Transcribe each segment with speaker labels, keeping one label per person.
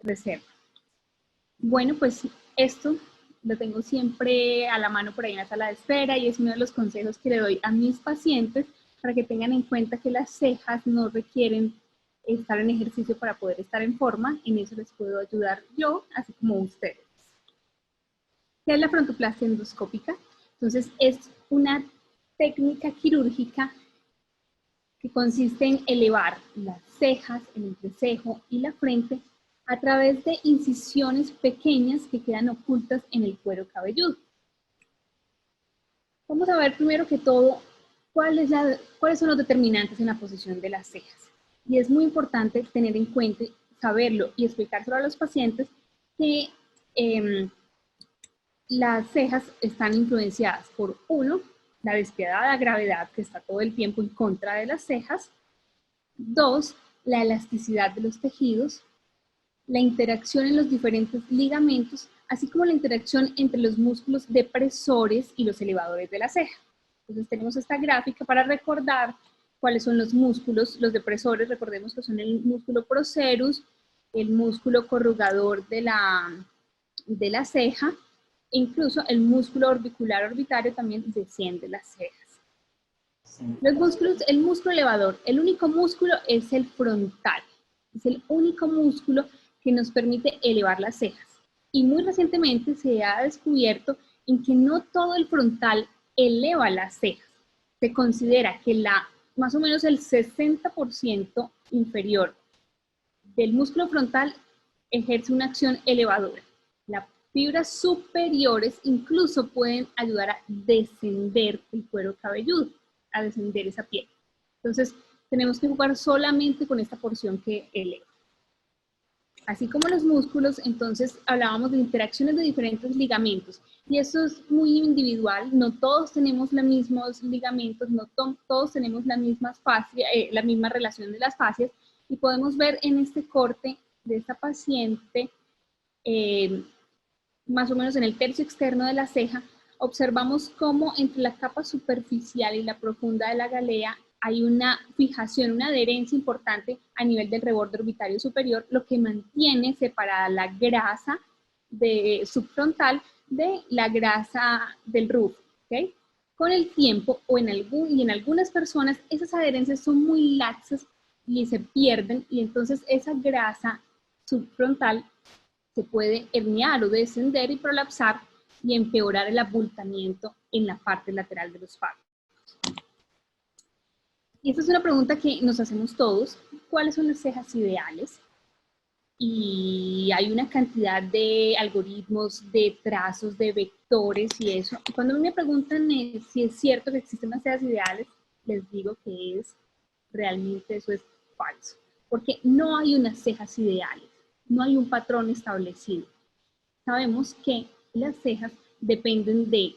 Speaker 1: reserva. Bueno, pues esto lo tengo siempre a la mano por ahí en la sala de espera y es uno de los consejos que le doy a mis pacientes para que tengan en cuenta que las cejas no requieren estar en ejercicio para poder estar en forma. En eso les puedo ayudar yo, así como ustedes. ¿Qué es la frontoplastia endoscópica? Entonces, es una técnica quirúrgica que consiste en elevar las cejas, el entrecejo y la frente a través de incisiones pequeñas que quedan ocultas en el cuero cabelludo. Vamos a ver primero que todo cuáles son los determinantes en la posición de las cejas. Y es muy importante tener en cuenta, saberlo y explicárselo a los pacientes que las cejas están influenciadas por, uno, la despiadada gravedad que está todo el tiempo en contra de las cejas. Dos, la elasticidad de los tejidos, la interacción en los diferentes ligamentos, así como la interacción entre los músculos depresores y los elevadores de la ceja. Entonces tenemos esta gráfica para recordar cuáles son los músculos, los depresores, recordemos que son el músculo procerus, el músculo corrugador de la ceja, e incluso el músculo orbicular orbitario también desciende las cejas. Los músculos, el músculo elevador, el único músculo es el frontal, es el único músculo que nos permite elevar las cejas. Y muy recientemente se ha descubierto en que no todo el frontal eleva las cejas. Se considera que más o menos el 60% inferior del músculo frontal ejerce una acción elevadora. Las fibras superiores incluso pueden ayudar a descender el cuero cabelludo, a descender esa piel. Entonces, tenemos que jugar solamente con esta porción que eleva. Así como los músculos, entonces hablábamos de interacciones de diferentes ligamentos. Y eso es muy individual, no todos tenemos los mismos ligamentos, no todos tenemos la misma relación de las fascias. Y podemos ver en este corte de esta paciente, más o menos en el tercio externo de la ceja, observamos cómo entre la capa superficial y la profunda de la galea hay una fijación, una adherencia importante a nivel del reborde orbitario superior, lo que mantiene separada la grasa subfrontal de la grasa del rufo, ¿okay? Con el tiempo, en algunas personas, esas adherencias son muy laxas y se pierden, y entonces esa grasa subfrontal se puede herniar o descender y prolapsar y empeorar el abultamiento en la parte lateral de los párpados. Y esta es una pregunta que nos hacemos todos: ¿cuáles son las cejas ideales? Y hay una cantidad de algoritmos, de trazos, de vectores y eso. Y cuando me preguntan si es cierto que existen las cejas ideales, les digo que realmente eso es falso. Porque no hay unas cejas ideales, no hay un patrón establecido. Sabemos que las cejas dependen del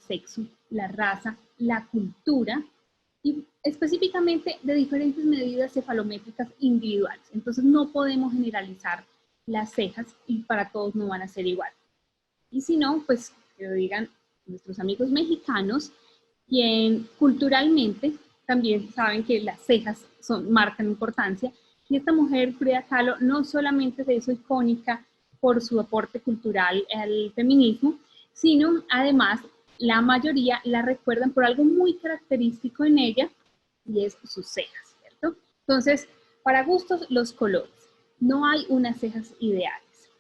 Speaker 1: sexo, la raza, la cultura y específicamente de diferentes medidas cefalométricas individuales. Entonces no podemos generalizar las cejas y para todos no van a ser igual. Y si no, pues que lo digan nuestros amigos mexicanos, quien culturalmente también saben que las cejas marcan importancia. Y esta mujer, Frida Kahlo, no solamente se hizo icónica por su aporte cultural al feminismo, sino además la mayoría la recuerdan por algo muy característico en ella, y es sus cejas, ¿cierto? Entonces, para gustos, los colores. No hay unas cejas ideales.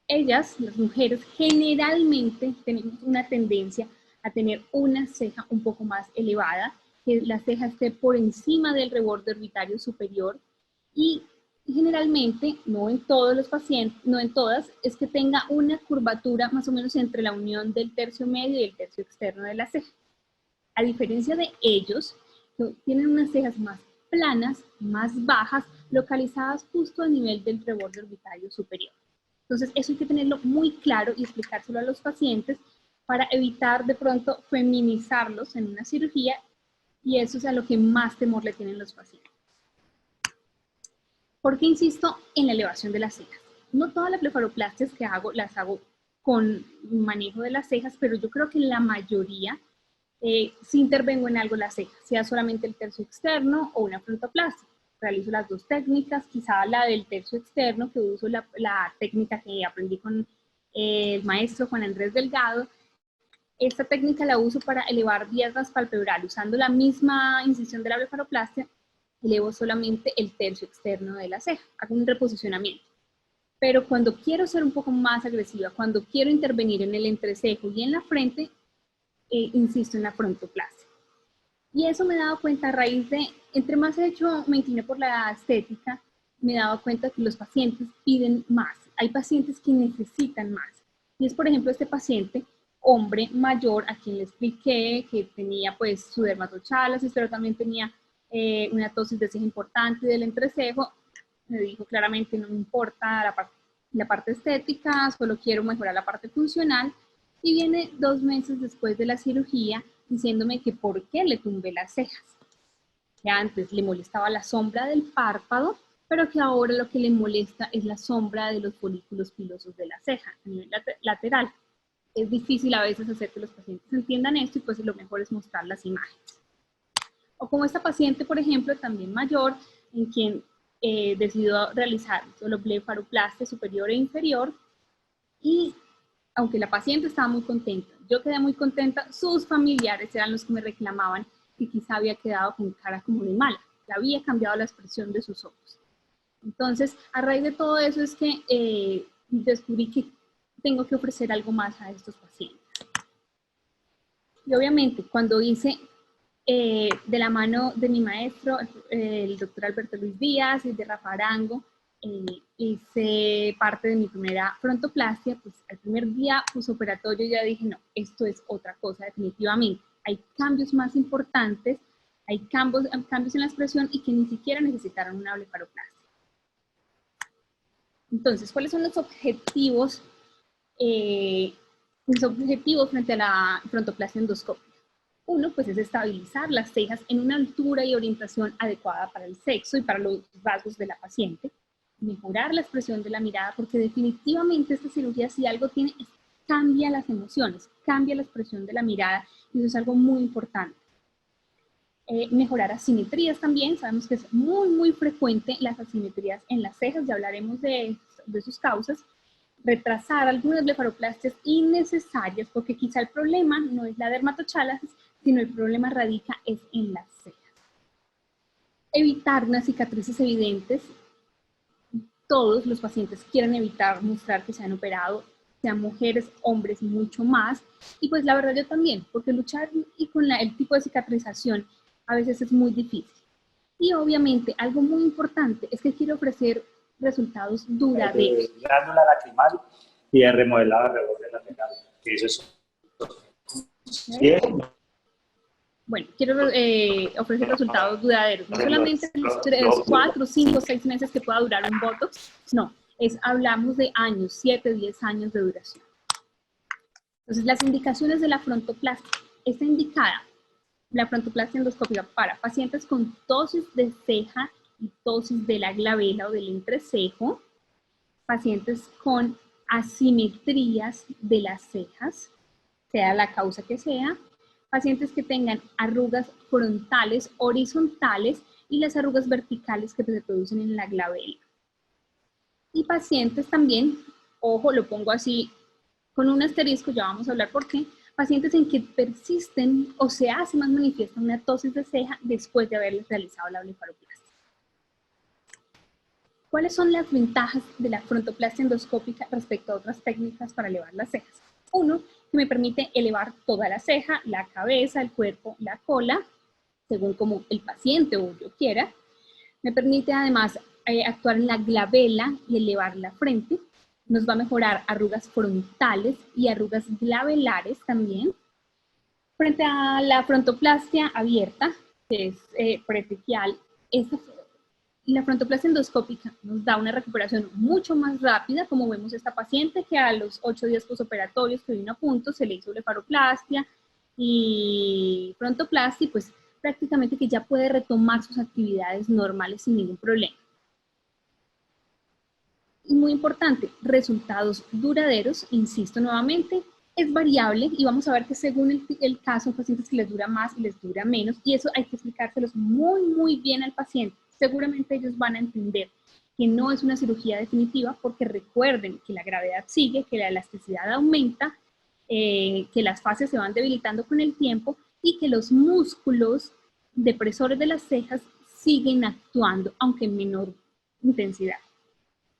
Speaker 1: Ellas, las mujeres, generalmente tenemos una tendencia a tener una ceja un poco más elevada, que la ceja esté por encima del reborde orbitario superior, y generalmente, no en todos los pacientes, no en todas, es que tenga una curvatura más o menos entre la unión del tercio medio y el tercio externo de la ceja. A diferencia de ellos, tienen unas cejas más planas, más bajas, localizadas justo a nivel del reborde orbitario superior. Entonces, eso hay que tenerlo muy claro y explicárselo a los pacientes para evitar de pronto feminizarlos en una cirugía, y eso es a lo que más temor le tienen los pacientes. ¿Por qué insisto en la elevación de las cejas? No todas las blefaroplastias que hago las hago con manejo de las cejas, pero yo creo que en la mayoría si intervengo en algo las cejas, sea solamente el tercio externo o una frontoplastia. realizo las dos técnicas, quizá la del tercio externo, que uso la técnica que aprendí con el maestro Juan Andrés Delgado. Esta técnica la uso para elevar vía palpebral, usando la misma incisión de la blefaroplastia, elevo solamente el tercio externo de la ceja, hago un reposicionamiento. Pero cuando quiero ser un poco más agresiva, cuando quiero intervenir en el entrecejo y en la frente, insisto en la frontoplastia. Y eso me he dado cuenta a raíz de, entre más he hecho, me incliné por la estética, me he dado cuenta que los pacientes piden más. Hay pacientes que necesitan más. Y es, por ejemplo, este paciente, hombre mayor, a quien le expliqué que tenía pues su dermatochalasis, pero también tenía una tosis de ceja importante del entrecejo. Me dijo claramente, no me importa la parte estética, solo quiero mejorar la parte funcional. Y viene 2 meses después de la cirugía diciéndome que por qué le tumbé las cejas. Que antes le molestaba la sombra del párpado, pero que ahora lo que le molesta es la sombra de los folículos pilosos de la ceja a nivel lateral. Es difícil a veces hacer que los pacientes entiendan esto y pues lo mejor es mostrar las imágenes. O como esta paciente, por ejemplo, también mayor, en quien decidió realizar solo blefaroplastia superior e inferior, y aunque la paciente estaba muy contenta, yo quedé muy contenta, sus familiares eran los que me reclamaban que quizá había quedado con cara como de mala, que había cambiado la expresión de sus ojos. Entonces, a raíz de todo eso es que descubrí que tengo que ofrecer algo más a estos pacientes. Y obviamente, cuando hice de la mano de mi maestro, el doctor Alberto Luis Díaz, y de Rafa Arango, hice parte de mi primera frontoplastia, pues al primer día posoperatorio ya dije, no, esto es otra cosa definitivamente. Hay cambios más importantes, hay cambios en la expresión y que ni siquiera necesitaron una blefaroplastia. Entonces, ¿cuáles son los objetivos? Mis objetivos frente a la frontoplastia endoscópica. Uno, pues es estabilizar las cejas en una altura y orientación adecuada para el sexo y para los rasgos de la paciente. Mejorar la expresión de la mirada, porque definitivamente esta cirugía, si algo tiene, cambia las emociones, cambia la expresión de la mirada, y eso es algo muy importante. Mejorar asimetrías también, sabemos que es muy frecuente las asimetrías en las cejas, ya hablaremos de sus causas. Retrasar algunas blefaroplastias innecesarias, porque quizá el problema no es la dermatochalasis, sino el problema radica es en las cejas. Evitar unas cicatrices evidentes. Todos los pacientes quieren evitar mostrar que se han operado, sean mujeres, hombres, mucho más. Y pues la verdad yo también, porque luchar y con el tipo de cicatrización a veces es muy difícil. Y obviamente algo muy importante es que quiero ofrecer resultados duraderos.
Speaker 2: De glándula lacrimal y de remodelado alrededor de la lateral. Eso es bien.
Speaker 1: Bueno, quiero ofrecer resultados duraderos, no solamente los 3, 4, 5, 6 meses que pueda durar un Botox, no, hablamos de años, 7, 10 años de duración. Entonces, las indicaciones de la frontoplastia. Está indicada la frontoplastia endoscópica para pacientes con tosis de ceja y tosis de la glabela o del entrecejo, pacientes con asimetrías de las cejas, sea la causa que sea, pacientes que tengan arrugas frontales, horizontales y las arrugas verticales que se producen en la glabela. Y pacientes también, ojo, lo pongo así con un asterisco, ya vamos a hablar por qué, pacientes en que persisten o se hace más manifiesta una tosis de ceja después de haberles realizado la blefaroplastia. ¿Cuáles son las ventajas de la frontoplastia endoscópica respecto a otras técnicas para elevar las cejas? Uno, que me permite elevar toda la ceja, la cabeza, el cuerpo, la cola, según como el paciente o yo quiera. Me permite además actuar en la glabela y elevar la frente. Nos va a mejorar arrugas frontales y arrugas glabelares también. Frente a la frontoplastia abierta, que es prefacial, la frontoplastia endoscópica nos da una recuperación mucho más rápida, como vemos esta paciente que a los 8 días posoperatorios que vino a punto se le hizo blefaroplastia y frontoplastia, y pues prácticamente que ya puede retomar sus actividades normales sin ningún problema. Y muy importante, resultados duraderos, insisto nuevamente, es variable y vamos a ver que según el caso, hay pacientes que les dura más y les dura menos, y eso hay que explicárselos muy bien al paciente. seguramente ellos van a entender que no es una cirugía definitiva, porque recuerden que la gravedad sigue, que la elasticidad aumenta, que las fascias se van debilitando con el tiempo y que los músculos depresores de las cejas siguen actuando, aunque en menor intensidad.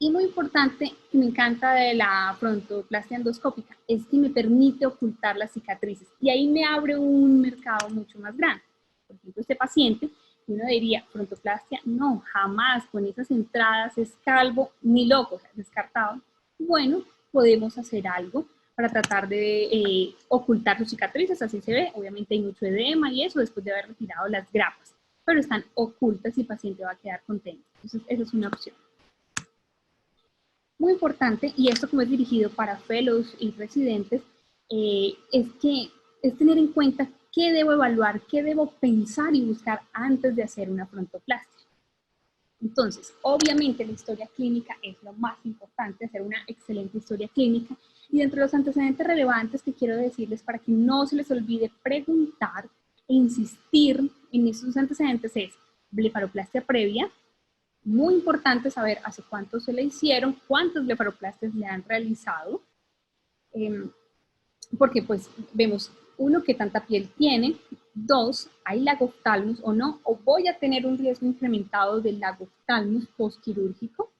Speaker 1: Y muy importante, que me encanta de la frontoplastia endoscópica, es que me permite ocultar las cicatrices. Y ahí me abre un mercado mucho más grande. Por ejemplo, este paciente, uno diría, frontoplastia, no, jamás, con esas entradas es calvo, ni loco, o sea, descartado. Bueno, podemos hacer algo para tratar de ocultar sus cicatrices, así se ve. Obviamente hay mucho edema y eso después de haber retirado las grapas, pero están ocultas y el paciente va a quedar contento. Entonces, esa es una opción. Muy importante, y esto como es dirigido para fellows y residentes, es tener en cuenta qué debo evaluar, qué debo pensar y buscar antes de hacer una frontoplastia. Entonces, obviamente la historia clínica es lo más importante, hacer una excelente historia clínica. Y dentro de los antecedentes relevantes que quiero decirles para que no se les olvide preguntar e insistir en esos antecedentes es blefaroplastia previa. Muy importante saber hace cuánto se le hicieron, cuántas blefaroplastias le han realizado, porque pues vemos, uno, qué tanta piel tiene, dos, hay lagoftalmos o no, o voy a tener un riesgo incrementado del lagoftalmos postquirúrgico.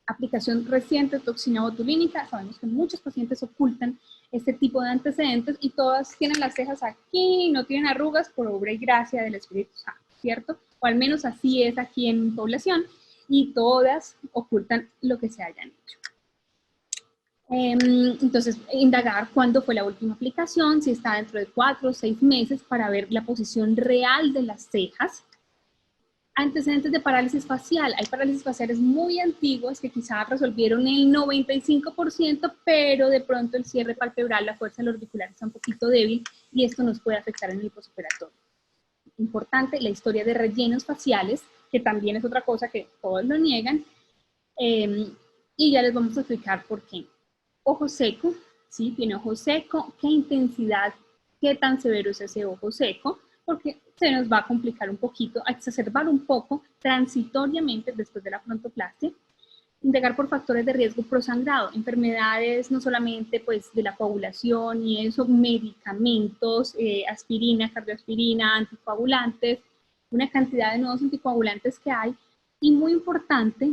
Speaker 1: Aplicación reciente de toxina botulínica, sabemos que muchos pacientes ocultan este tipo de antecedentes y todas tienen las cejas aquí, no tienen arrugas por obra y gracia del Espíritu Santo, ¿cierto? O al menos así es aquí en población, y todas ocultan lo que se hayan hecho. Entonces, indagar cuándo fue la última aplicación, si está dentro de 4 o 6 meses, para ver la posición real de las cejas. Antecedentes de parálisis facial. Hay parálisis faciales muy antiguas que quizás resolvieron el 95%, pero de pronto el cierre palpebral, la fuerza del orbicular está un poquito débil y esto nos puede afectar en el postoperatorio. Importante, la historia de rellenos faciales, que también es otra cosa que todos lo niegan, y ya les vamos a explicar por qué. Ojo seco, ¿sí? Tiene ojo seco, qué intensidad, qué tan severo es ese ojo seco, porque se nos va a complicar un poquito, a exacerbar un poco transitoriamente después de la frontoplastia. Indagar por factores de riesgo prosangrado, enfermedades no solamente pues de la coagulación y eso, medicamentos, aspirina, cardioaspirina, anticoagulantes, una cantidad de nuevos anticoagulantes que hay. Y muy importante,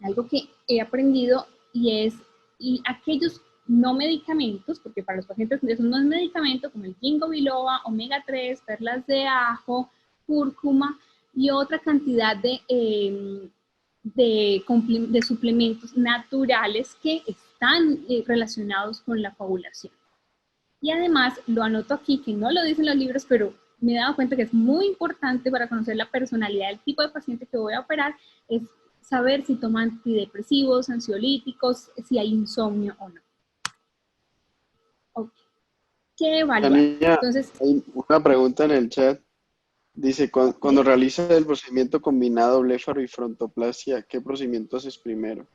Speaker 1: algo que he aprendido y aquellos no medicamentos, porque para los pacientes eso no es medicamento, como el ginkgo biloba, omega 3, perlas de ajo, cúrcuma y otra cantidad de suplementos naturales que están relacionados con la coagulación. Y además, lo anoto aquí, que no lo dicen los libros, pero me he dado cuenta que es muy importante para conocer la personalidad del tipo de paciente que voy a operar, es saber si toma antidepresivos, ansiolíticos, si hay insomnio o no. Okay. ¿Qué evaluar?
Speaker 3: Niña,
Speaker 1: Entonces,
Speaker 3: hay una pregunta en el chat. Dice, cuando realizas el procedimiento combinado blefaro y frontoplastia, ¿qué procedimiento haces primero?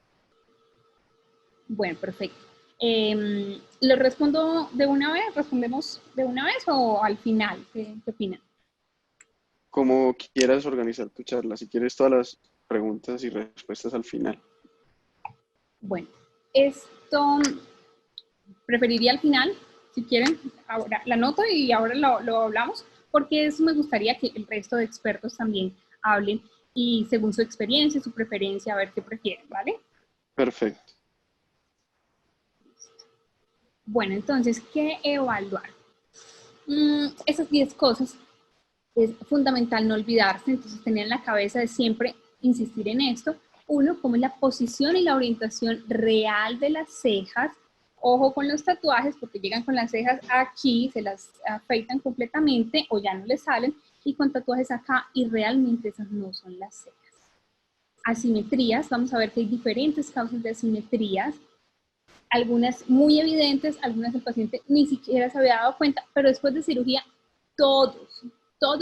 Speaker 1: bueno, perfecto. ¿Le respondo de una vez? ¿Respondemos de una vez o al final? ¿Qué opinan?
Speaker 3: Como quieras organizar tu charla, si quieres todas las preguntas y respuestas al final.
Speaker 1: Bueno, esto preferiría al final, si quieren, ahora la anoto y ahora lo hablamos, porque eso me gustaría que el resto de expertos también hablen y según su experiencia, su preferencia, a ver qué prefieren, ¿vale?
Speaker 3: Perfecto.
Speaker 1: Bueno, entonces, ¿qué evaluar? Esas 10 cosas es fundamental no olvidarse, entonces tener en la cabeza de siempre insistir en esto. Uno, cómo es la posición y la orientación real de las cejas. Ojo con los tatuajes, porque llegan con las cejas aquí, se las afeitan completamente o ya no les salen, y con tatuajes acá, y realmente esas no son las cejas. Asimetrías, vamos a ver que hay diferentes causas de asimetrías, algunas muy evidentes, algunas el paciente ni siquiera se había dado cuenta, pero después de cirugía todos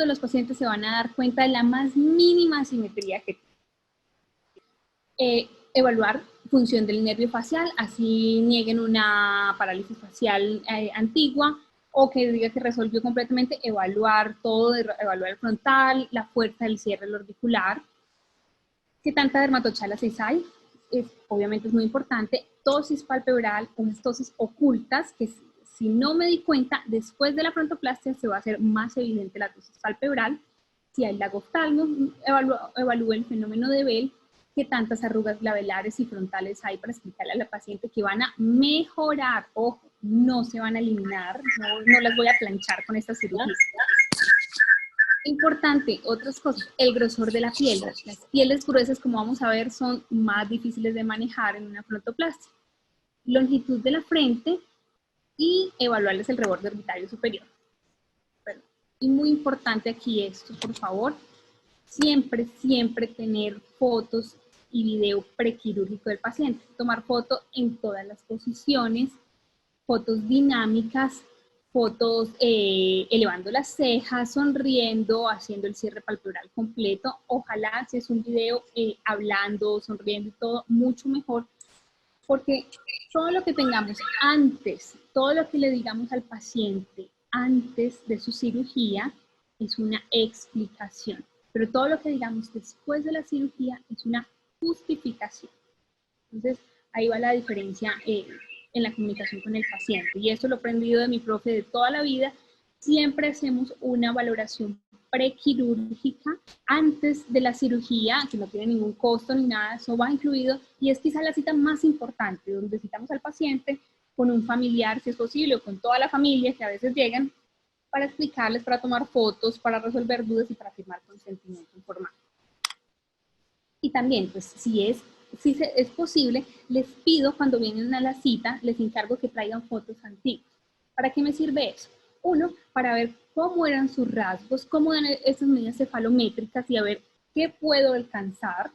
Speaker 1: los pacientes se van a dar cuenta de la más mínima asimetría que tienen. Evaluar función del nervio facial, así nieguen una parálisis facial antigua o que diga que resolvió completamente, evaluar todo, evaluar el frontal, la fuerza del cierre orbicular. ¿Qué tanta dermatochalasis hay? Obviamente es muy importante. Tosis palpebral, unas tosis ocultas, que si no me di cuenta, después de la frontoplastia se va a hacer más evidente la tosis palpebral. Si hay lagoftalmo, evalúe el fenómeno de Bell, qué tantas arrugas labelares y frontales hay para explicarle a la paciente que van a mejorar. Ojo, no se van a eliminar, no las voy a planchar con esta cirugía. Importante, otras cosas, el grosor de la piel. Las pieles gruesas, como vamos a ver, son más difíciles de manejar en una frontoplastia. Longitud de la frente y evaluarles el reborde orbitario superior. Y muy importante aquí esto, por favor, siempre tener fotos y video prequirúrgico del paciente. Tomar foto en todas las posiciones, fotos dinámicas, fotos elevando las cejas, sonriendo, haciendo el cierre palpebral completo. Ojalá, si es un video hablando, sonriendo y todo, mucho mejor, porque todo lo que tengamos antes, todo lo que le digamos al paciente antes de su cirugía es una explicación, pero todo lo que digamos después de la cirugía es una justificación. Entonces, ahí va la diferencia en la comunicación con el paciente. Y esto lo he aprendido de mi profe de toda la vida. Siempre hacemos una valoración prequirúrgica antes de la cirugía, que no tiene ningún costo ni nada, eso va incluido, y es quizá la cita más importante, donde citamos al paciente con un familiar, si es posible, o con toda la familia, que a veces llegan, para explicarles, para tomar fotos, para resolver dudas y para firmar consentimiento informado. Y también, pues, si es posible, les pido cuando vienen a la cita, les encargo que traigan fotos antiguas. ¿Para qué me sirve eso? Uno, para ver cómo eran sus rasgos, cómo eran esas medidas cefalométricas y a ver qué puedo alcanzar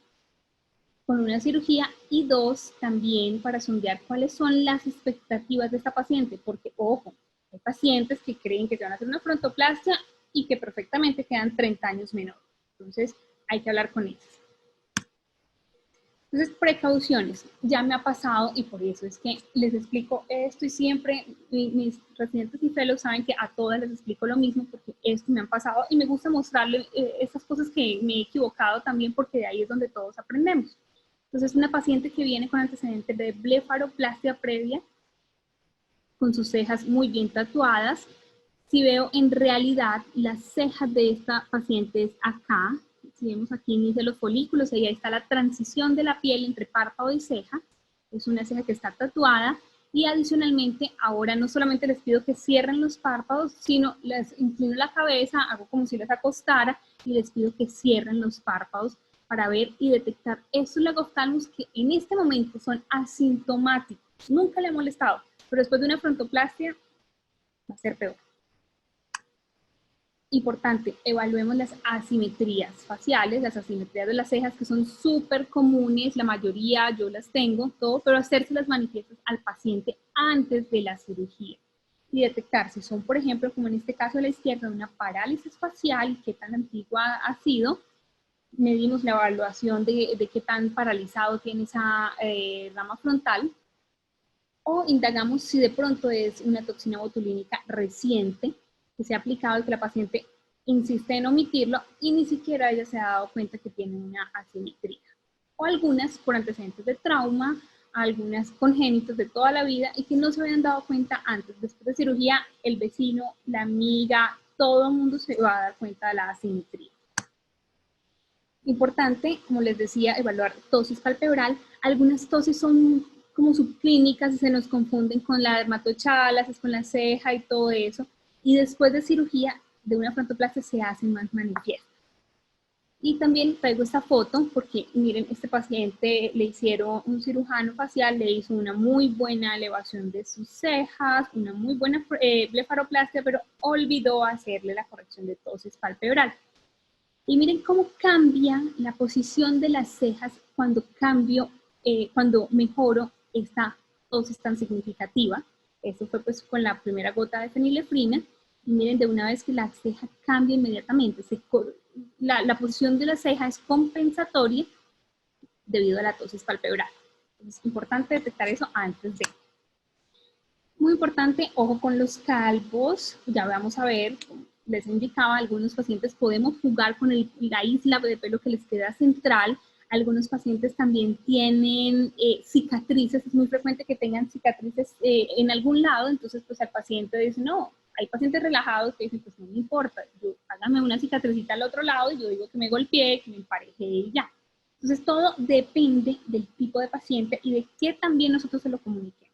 Speaker 1: con una cirugía. Y dos, también para sondear cuáles son las expectativas de esta paciente, porque, ojo, hay pacientes que creen que se van a hacer una frontoplastia y que perfectamente quedan 30 años menor. Entonces, hay que hablar con ellos. Entonces, precauciones, ya me ha pasado y por eso es que les explico esto y siempre mis residentes y fellows saben que a todas les explico lo mismo porque esto me han pasado y me gusta mostrarles esas cosas que me he equivocado también porque de ahí es donde todos aprendemos. Entonces, una paciente que viene con antecedentes de blefaroplastia previa, con sus cejas muy bien tatuadas. Si veo en realidad las cejas de esta paciente es acá. Si vemos aquí inicia los folículos, ahí está la transición de la piel entre párpado y ceja. Es una ceja que está tatuada. Y adicionalmente, ahora no solamente les pido que cierren los párpados, sino les inclino la cabeza, hago como si les acostara y les pido que cierren los párpados para ver y detectar estos lagoftalmos que en este momento son asintomáticos. Nunca le ha molestado, pero después de una frontoplastia va a ser peor. Importante, evaluemos las asimetrías faciales, las asimetrías de las cejas que son súper comunes, la mayoría yo las tengo, todo, pero hacérselas manifiestas al paciente antes de la cirugía y detectar si son, por ejemplo, como en este caso de la izquierda, una parálisis facial y qué tan antigua ha sido. Medimos la evaluación de qué tan paralizado tiene esa rama frontal, o indagamos si de pronto es una toxina botulínica reciente que se ha aplicado y que la paciente insiste en omitirlo y ni siquiera ella se ha dado cuenta que tiene una asimetría. O algunas por antecedentes de trauma, algunas congénitos de toda la vida y que no se habían dado cuenta antes. Después de cirugía, el vecino, la amiga, todo el mundo se va a dar cuenta de la asimetría. Importante, como les decía, evaluar tosis palpebral. Algunas tosis son como subclínicas y se nos confunden con la dermatochalasis, con la ceja y todo eso. Y después de cirugía, de una frontoplastia se hacen más manifiestas. Y también traigo esta foto porque, miren, este paciente le hicieron un cirujano facial, le hizo una muy buena elevación de sus cejas, una muy buena blefaroplastia, pero olvidó hacerle la corrección de tosis palpebral. Y miren cómo cambia la posición de las cejas cuando cuando mejoro esta tosis tan significativa. Eso fue pues con la primera gota de fenilefrina. Y miren, de una vez que la ceja cambia inmediatamente, la posición de la ceja es compensatoria debido a la tosis palpebral. Es importante detectar eso antes de. Muy importante, ojo con los calvos. Ya vamos a ver, les indicaba, algunos pacientes podemos jugar con la isla de pelo que les queda central. Algunos pacientes también tienen cicatrices, es muy frecuente que tengan cicatrices en algún lado, entonces pues el paciente dice, no, hay pacientes relajados que dicen, pues no me importa, hágame una cicatricita al otro lado y yo digo que me golpeé, que me emparejé y ya. Entonces todo depende del tipo de paciente y de qué también nosotros se lo comuniquemos.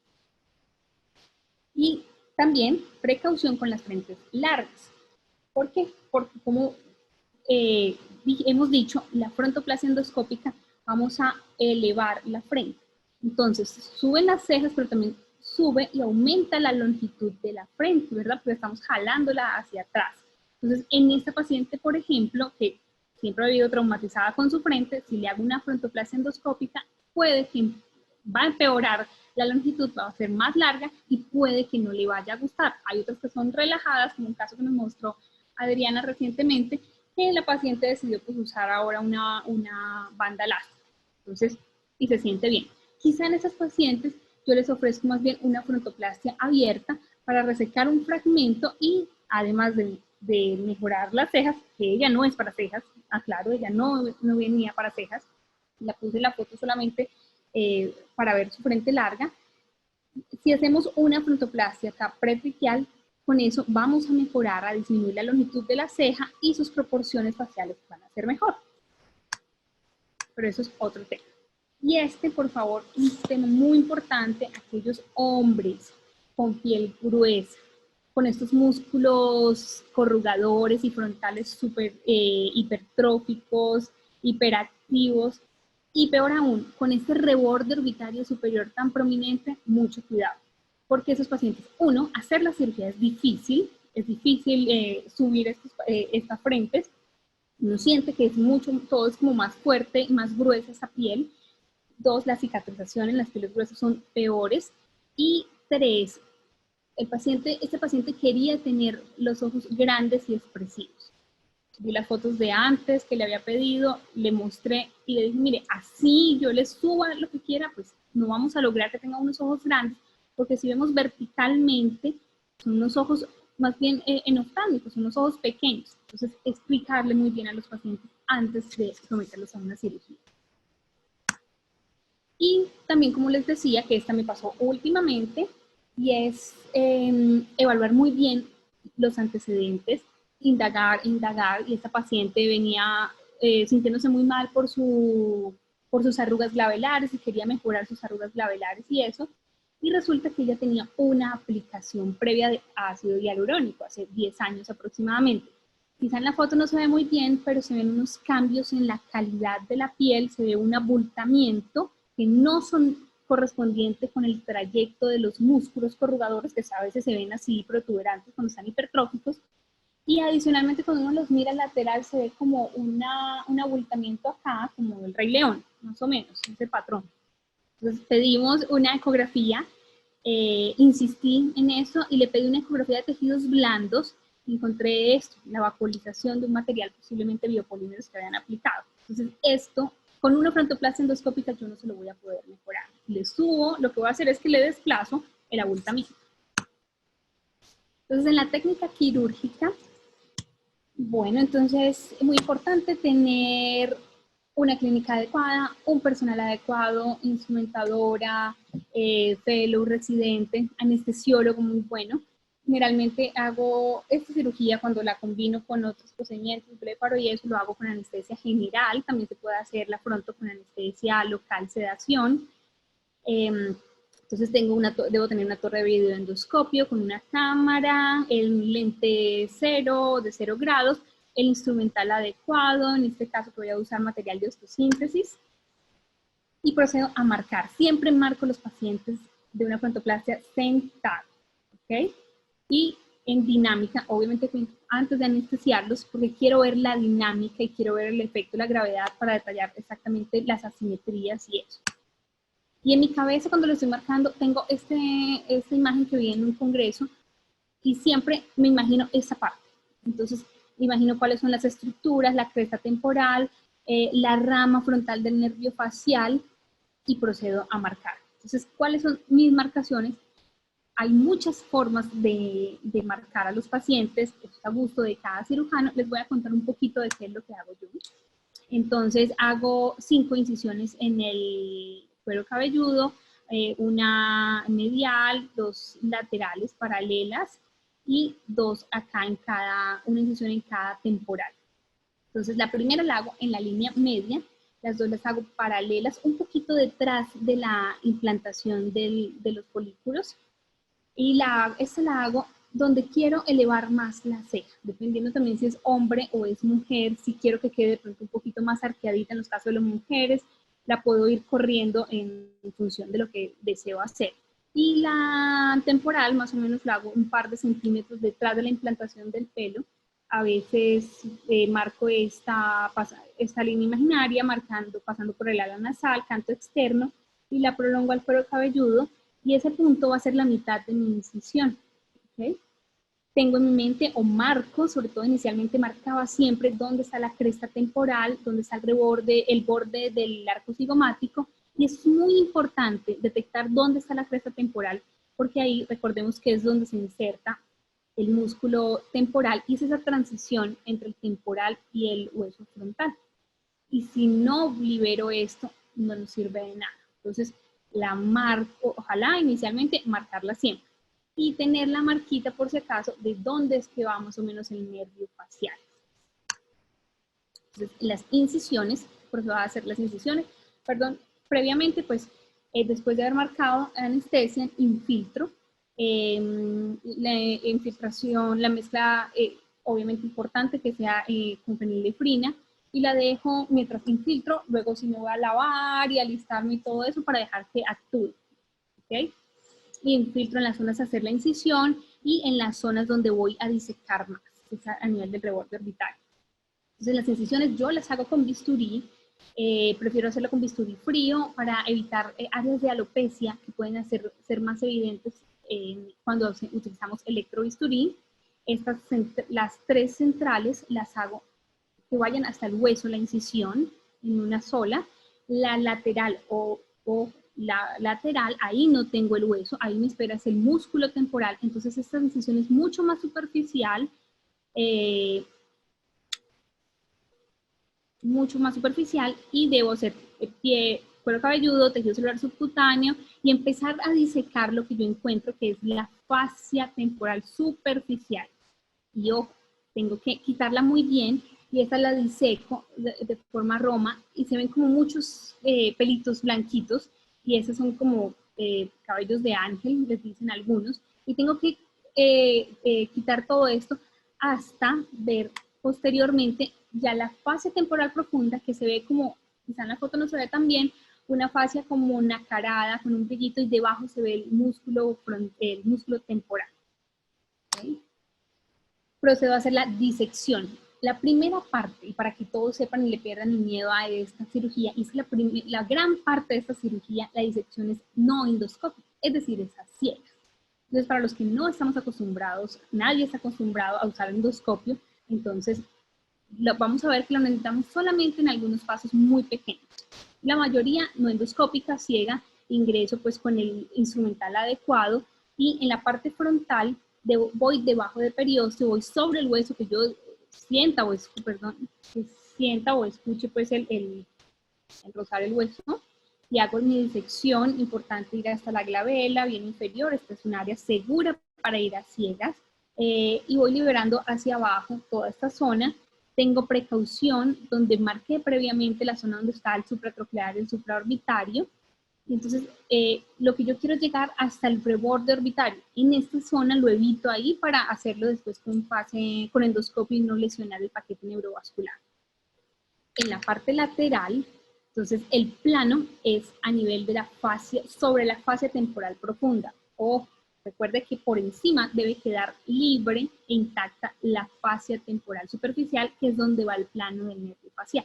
Speaker 1: Y también precaución con las frentes largas. ¿Por qué? Porque como hemos dicho, la frontoplasia endoscópica vamos a elevar la frente. Entonces, suben las cejas, pero también sube y aumenta la longitud de la frente, ¿verdad? Porque estamos jalándola hacia atrás. Entonces, en esta paciente, por ejemplo, que siempre ha vivido traumatizada con su frente, si le hago una frontoplasia endoscópica, puede que va a empeorar la longitud, va a ser más larga y puede que no le vaya a gustar. Hay otras que son relajadas, como un caso que nos mostró Adriana recientemente, que la paciente decidió pues usar ahora una banda elástica. Entonces, y se siente bien. Quizá en esas pacientes yo les ofrezco más bien una frontoplastia abierta para resecar un fragmento y además de mejorar las cejas, que ella no es para cejas, aclaro, ella no venía para cejas, la puse la foto solamente para ver su frente larga. Si hacemos una frontoplastia acá pretraquial, con eso vamos a mejorar, a disminuir la longitud de la ceja y sus proporciones faciales van a ser mejor. Pero eso es otro tema. Y por favor, un tema muy importante, aquellos hombres con piel gruesa, con estos músculos corrugadores y frontales súper hipertróficos, hiperactivos, y peor aún, con este reborde orbitario superior tan prominente, mucho cuidado. Porque esos pacientes, uno, hacer la cirugía es difícil subir estas frentes, uno siente que es mucho, todo es como más fuerte y más gruesa esa piel. Dos, la cicatrización en las pieles gruesas son peores. Y tres, este paciente quería tener los ojos grandes y expresivos. Vi las fotos de antes que le había pedido, le mostré y le dije, mire, así yo le suba lo que quiera, pues no vamos a lograr que tenga unos ojos grandes, porque si vemos verticalmente, son unos ojos más bien enoftámicos, son unos ojos pequeños. Entonces, explicarle muy bien a los pacientes antes de someterlos a una cirugía. Y también, como les decía, que esta me pasó últimamente, y es evaluar muy bien los antecedentes, indagar, y esta paciente venía sintiéndose muy mal por sus arrugas glabelares y quería mejorar sus arrugas glabelares y eso, y resulta que ella tenía una aplicación previa de ácido hialurónico hace 10 años aproximadamente. Quizá en la foto no se ve muy bien, pero se ven unos cambios en la calidad de la piel, se ve un abultamiento que no son correspondientes con el trayecto de los músculos corrugadores, que a veces se ven así protuberantes cuando están hipertróficos, y adicionalmente cuando uno los mira lateral se ve como un abultamiento acá, como el Rey León, más o menos, ese patrón. Entonces pedimos una ecografía, insistí en eso y le pedí una ecografía de tejidos blandos. Encontré esto, la vacuolización de un material posiblemente biopolímeros que habían aplicado. Entonces esto, con una frontoplastia endoscópica yo no se lo voy a poder mejorar. Le subo, lo que voy a hacer es que le desplazo el abultamiento. Entonces en la técnica quirúrgica, bueno, entonces es muy importante tener una clínica adecuada, un personal adecuado, instrumentadora, fellow, residente, anestesiólogo muy bueno. Generalmente hago esta cirugía cuando la combino con otros procedimientos, bléparo y eso, lo hago con anestesia general. También se puede hacer la fronto con anestesia local, sedación. Entonces debo tener una torre de videoendoscopio con una cámara, el lente de 0 grados, el instrumental adecuado, en este caso que voy a usar material de osteosíntesis, y procedo a marcar. Siempre marco los pacientes de una frontoplastia sentada, ¿ok? Y en dinámica, obviamente antes de anestesiarlos, porque quiero ver la dinámica y quiero ver el efecto de la gravedad para detallar exactamente las asimetrías y eso. Y en mi cabeza cuando lo estoy marcando tengo esta imagen que vi en un congreso y siempre me imagino esa parte. Entonces imagino cuáles son las estructuras, la cresta temporal, la rama frontal del nervio facial y procedo a marcar. Entonces, ¿cuáles son mis marcaciones? Hay muchas formas de marcar a los pacientes, esto es a gusto de cada cirujano. Les voy a contar un poquito de qué es lo que hago yo. Entonces hago 5 incisiones en el cuero cabelludo, una medial, 2 laterales paralelas y 2 acá en una incisión en cada temporal. Entonces la primera la hago en la línea media, las 2 las hago paralelas, un poquito detrás de la implantación de los folículos, y esta la hago donde quiero elevar más la ceja, dependiendo también si es hombre o es mujer. Si quiero que quede de pronto un poquito más arqueadita en los casos de las mujeres, la puedo ir corriendo en función de lo que deseo hacer. Y la temporal más o menos la hago un par de centímetros detrás de la implantación del pelo. A veces marco esta línea imaginaria, pasando por el ala nasal, canto externo, y la prolongo al cuero cabelludo, y ese punto va a ser la mitad de mi incisión. ¿Okay? Tengo en mi mente o marco, sobre todo inicialmente marcaba siempre dónde está la cresta temporal, dónde está el borde del arco cigomático, y es muy importante detectar dónde está la cresta temporal, porque ahí recordemos que es donde se inserta el músculo temporal, y es esa transición entre el temporal y el hueso frontal. Y si no libero esto, no nos sirve de nada. Entonces, la marco, ojalá inicialmente marcarla siempre, y tener la marquita por si acaso de dónde es que va más o menos el nervio facial. Entonces, las incisiones, por eso va a hacer las incisiones, previamente, pues, después de haber marcado anestesia, infiltro, la infiltración, la mezcla, obviamente importante que sea con fenilefrina, y la dejo mientras infiltro. Luego sí me voy a lavar y alistarme y todo eso para dejar que actúe, ¿ok? Y infiltro en las zonas a hacer la incisión y en las zonas donde voy a disecar más, es a nivel del reborde orbital. Entonces las incisiones yo las hago con bisturí, prefiero hacerlo con bisturí frío para evitar áreas de alopecia que pueden ser más evidentes cuando utilizamos electrobisturí. Las 3 centrales las hago que vayan hasta el hueso, la incisión, en una sola. La lateral la lateral, ahí no tengo el hueso, ahí me espera es el músculo temporal. Entonces esta incisión es mucho más superficial, y debo hacer pie, cuero cabelludo, tejido celular subcutáneo, y empezar a disecar lo que yo encuentro que es la fascia temporal superficial. Y ojo, tengo que quitarla muy bien, y esta la diseco de forma roma, y se ven como muchos pelitos blanquitos, y esos son como cabellos de ángel, les dicen algunos, y tengo que quitar todo esto hasta ver posteriormente ya la fascia temporal profunda, que se ve como, quizá en la foto no se ve tan bien, una fascia como nacarada, con un brillito, y debajo se ve el músculo temporal. ¿Okay? Procedo a hacer la disección. La primera parte, y para que todos sepan y le pierdan el miedo a esta cirugía, es la gran parte de esta cirugía, la disección es no endoscópica, es decir, es a ciegas. Entonces, para los que no estamos acostumbrados, nadie está acostumbrado a usar endoscopio, entonces vamos a ver que lo necesitamos solamente en algunos pasos muy pequeños. La mayoría no endoscópica, ciega, ingreso pues con el instrumental adecuado, y en la parte frontal voy debajo del periósteo, voy sobre el hueso, que yo sienta o escuche pues el rozar el hueso, y hago mi disección. Importante ir hasta la glabela, bien inferior. Esta es un área segura para ir a ciegas, y voy liberando hacia abajo toda esta zona. Tengo precaución donde marqué previamente la zona donde está el supratroclear, el supraorbitario. Y entonces lo que yo quiero es llegar hasta el reborde orbitario. En esta zona lo evito ahí para hacerlo después con endoscopio y no lesionar el paquete neurovascular. En la parte lateral, entonces el plano es a nivel de la fascia, sobre la fascia temporal profunda. O recuerde que por encima debe quedar libre e intacta la fascia temporal superficial, que es donde va el plano del nervio facial.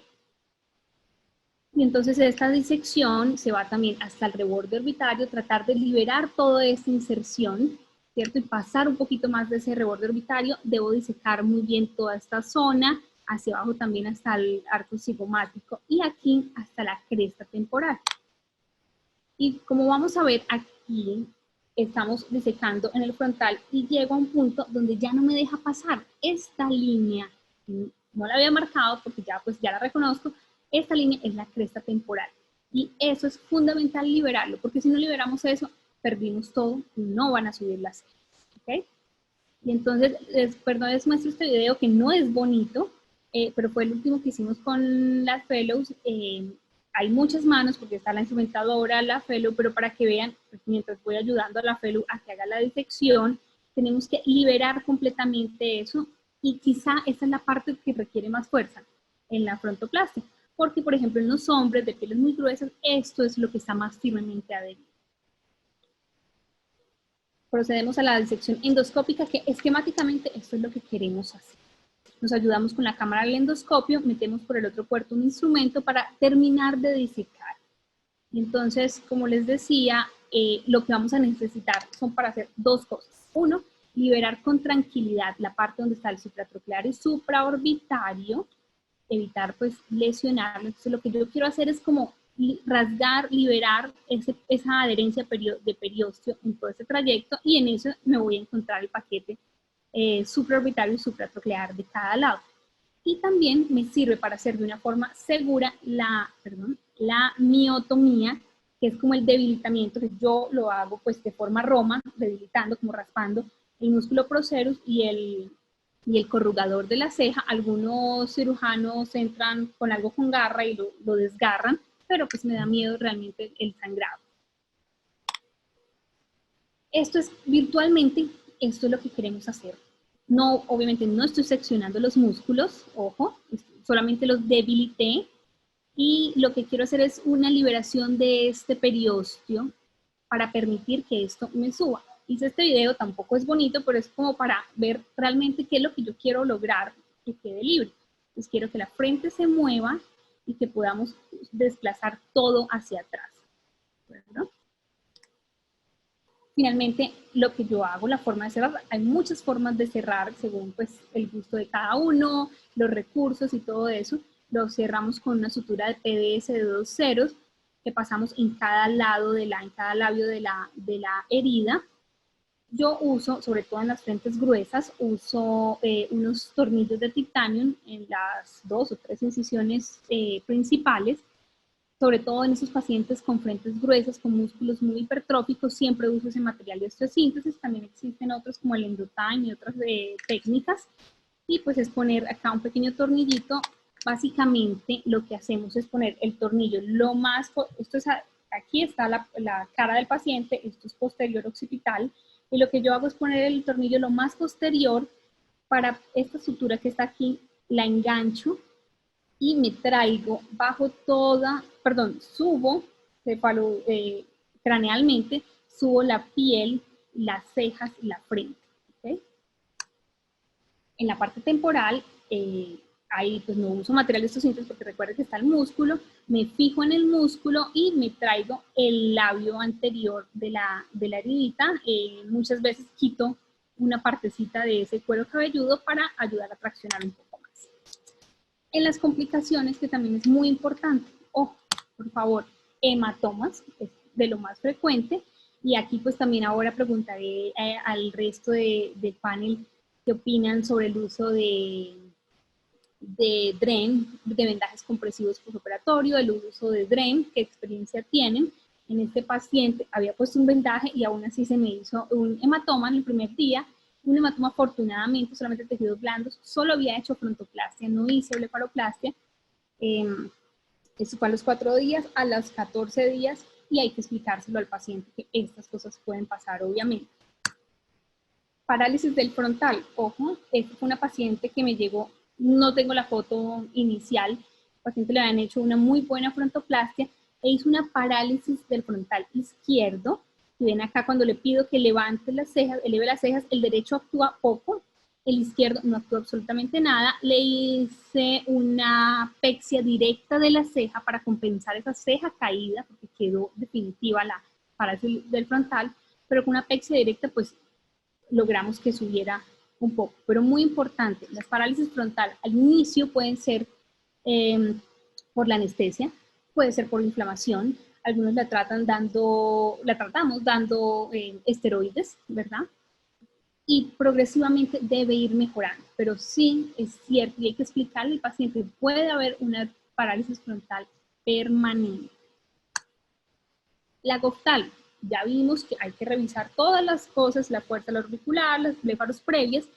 Speaker 1: Y entonces esta disección se va también hasta el reborde orbitario, tratar de liberar toda esta inserción, ¿cierto? Y pasar un poquito más de ese reborde orbitario. Debo disecar muy bien toda esta zona, hacia abajo también hasta el arco cigomático, y aquí hasta la cresta temporal. Y como vamos a ver aquí, estamos disecando en el frontal, y llego a un punto donde ya no me deja pasar esta línea. No la había marcado porque ya la reconozco, esta línea es la cresta temporal. Y eso es fundamental liberarlo, porque si no liberamos eso, perdimos todo y no van a subir las cejas. ¿Ok? Y entonces, perdón, les muestro este video que no es bonito, pero fue el último que hicimos con las fellows. Hay muchas manos porque está la instrumentadora, la fellow, pero para que vean, pues, mientras voy ayudando a la fellow a que haga la disección, tenemos que liberar completamente eso, y quizá esa es la parte que requiere más fuerza en la frontoplastia, porque por ejemplo en los hombres de pieles muy gruesas, esto es lo que está más firmemente adherido. Procedemos a la disección endoscópica, que esquemáticamente esto es lo que queremos hacer. Nos ayudamos con la cámara del endoscopio, metemos por el otro puerto un instrumento para terminar de disecar. Y entonces, como les decía, lo que vamos a necesitar son para hacer dos cosas. Uno, liberar con tranquilidad la parte donde está el supratroclear y supraorbitario, evitar pues lesionarlo. Entonces lo que yo quiero hacer es como rasgar, liberar esa adherencia de periósteo en todo ese trayecto, y en eso me voy a encontrar el paquete supraorbitario y supratroclear de cada lado. Y también me sirve para hacer de una forma segura la miotomía, que es como el debilitamiento, que yo lo hago pues de forma roma, debilitando, como raspando el músculo procerus y el corrugador de la ceja. Algunos cirujanos entran con algo con garra y lo desgarran, pero pues me da miedo realmente el sangrado. Esto es virtualmente, esto es lo que queremos hacer. No, obviamente no estoy seccionando los músculos, ojo, solamente los debilité, y lo que quiero hacer es una liberación de este periósteo para permitir que esto me suba. Hice este video, tampoco es bonito, pero es como para ver realmente qué es lo que yo quiero lograr que quede libre. Entonces quiero que la frente se mueva y que podamos desplazar todo hacia atrás. ¿Verdad? Finalmente, lo que yo hago, la forma de cerrar, hay muchas formas de cerrar según pues el gusto de cada uno, los recursos y todo eso. Lo cerramos con una sutura de PVS de 2 ceros que pasamos en cada lado en cada labio de la herida. Yo uso, sobre todo en las frentes gruesas, uso unos tornillos de titanio en las 2 o 3 incisiones principales. Sobre todo en esos pacientes con frentes gruesas, con músculos muy hipertróficos, siempre uso ese material de osteosíntesis. También existen otros como el Endotyne y otras técnicas. Y pues es poner acá un pequeño tornillito. Básicamente lo que hacemos es poner el tornillo lo más, esto es, aquí está la cara del paciente, esto es posterior occipital, y lo que yo hago es poner el tornillo lo más posterior para esta sutura que está aquí, la engancho y me traigo bajo subo cranealmente, subo la piel, las cejas y la frente. ¿Okay? En la parte temporal, ahí pues no uso material de estos cintos porque recuerden que está el músculo, me fijo en el músculo y me traigo el labio anterior de la heridita. Muchas veces quito una partecita de ese cuero cabelludo para ayudar a traccionar un poco más. En las complicaciones, que también es muy importante, ojo, por favor, hematomas, es de lo más frecuente, y aquí pues también ahora preguntaré al resto del panel qué opinan sobre el uso de DREN, de vendajes compresivos postoperatorio, el uso de DREN, qué experiencia tienen. En este paciente había puesto un vendaje y aún así se me hizo un hematoma en el primer día. Un hematoma, afortunadamente, solamente tejidos blandos, solo había hecho frontoplastia, no hice blefaroplastia. Eso fue a los 4 días, a los 14 días, y hay que explicárselo al paciente que estas cosas pueden pasar, obviamente. Parálisis del frontal, ojo, esta fue una paciente que me llegó, no tengo la foto inicial, al paciente le habían hecho una muy buena frontoplastia e hizo una parálisis del frontal izquierdo. Y ven acá cuando le pido que levante las cejas, eleve las cejas, el derecho actúa poco, el izquierdo no actúa absolutamente nada. Le hice una pexia directa de la ceja para compensar esa ceja caída, porque quedó definitiva la parálisis del frontal, pero con una pexia directa pues logramos que subiera un poco. Pero muy importante, las parálisis frontal al inicio pueden ser por la anestesia, puede ser por inflamación. Algunos la tratamos dando esteroides, ¿verdad? Y progresivamente debe ir mejorando, pero sí es cierto y hay que explicarle al paciente, puede haber una parálisis frontal permanente. La goftalmo. Ya vimos que hay que revisar todas las cosas, la fuerza auricular, los bléfaros previas.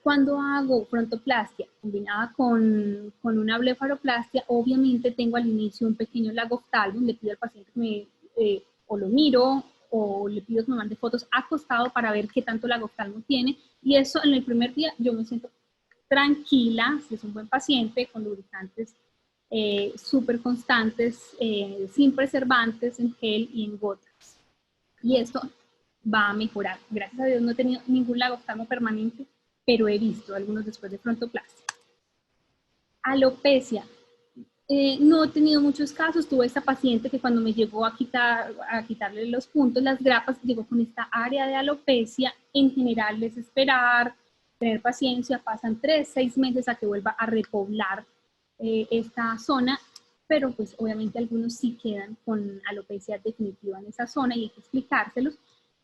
Speaker 1: Cuando hago frontoplastia combinada con una blefaroplastia, obviamente tengo al inicio un pequeño lagoftalmo, le pido al paciente que me, o lo miro, o le pido que me mande fotos acostado para ver qué tanto lagoftalmo tiene, y eso en el primer día yo me siento tranquila, si es un buen paciente, con lubricantes súper constantes, sin preservantes, en gel y en gotas. Y esto va a mejorar. Gracias a Dios no he tenido ningún lagoftalmo permanente, pero he visto algunos después de frontoplastia. Alopecia. No he tenido muchos casos. Tuve esta paciente que cuando me llegó a quitarle los puntos, las grapas, llegó con esta área de alopecia. En general es esperar, tener paciencia, pasan 3, 6 meses a que vuelva a repoblar esta zona, pero pues obviamente algunos sí quedan con alopecia definitiva en esa zona y hay que explicárselos.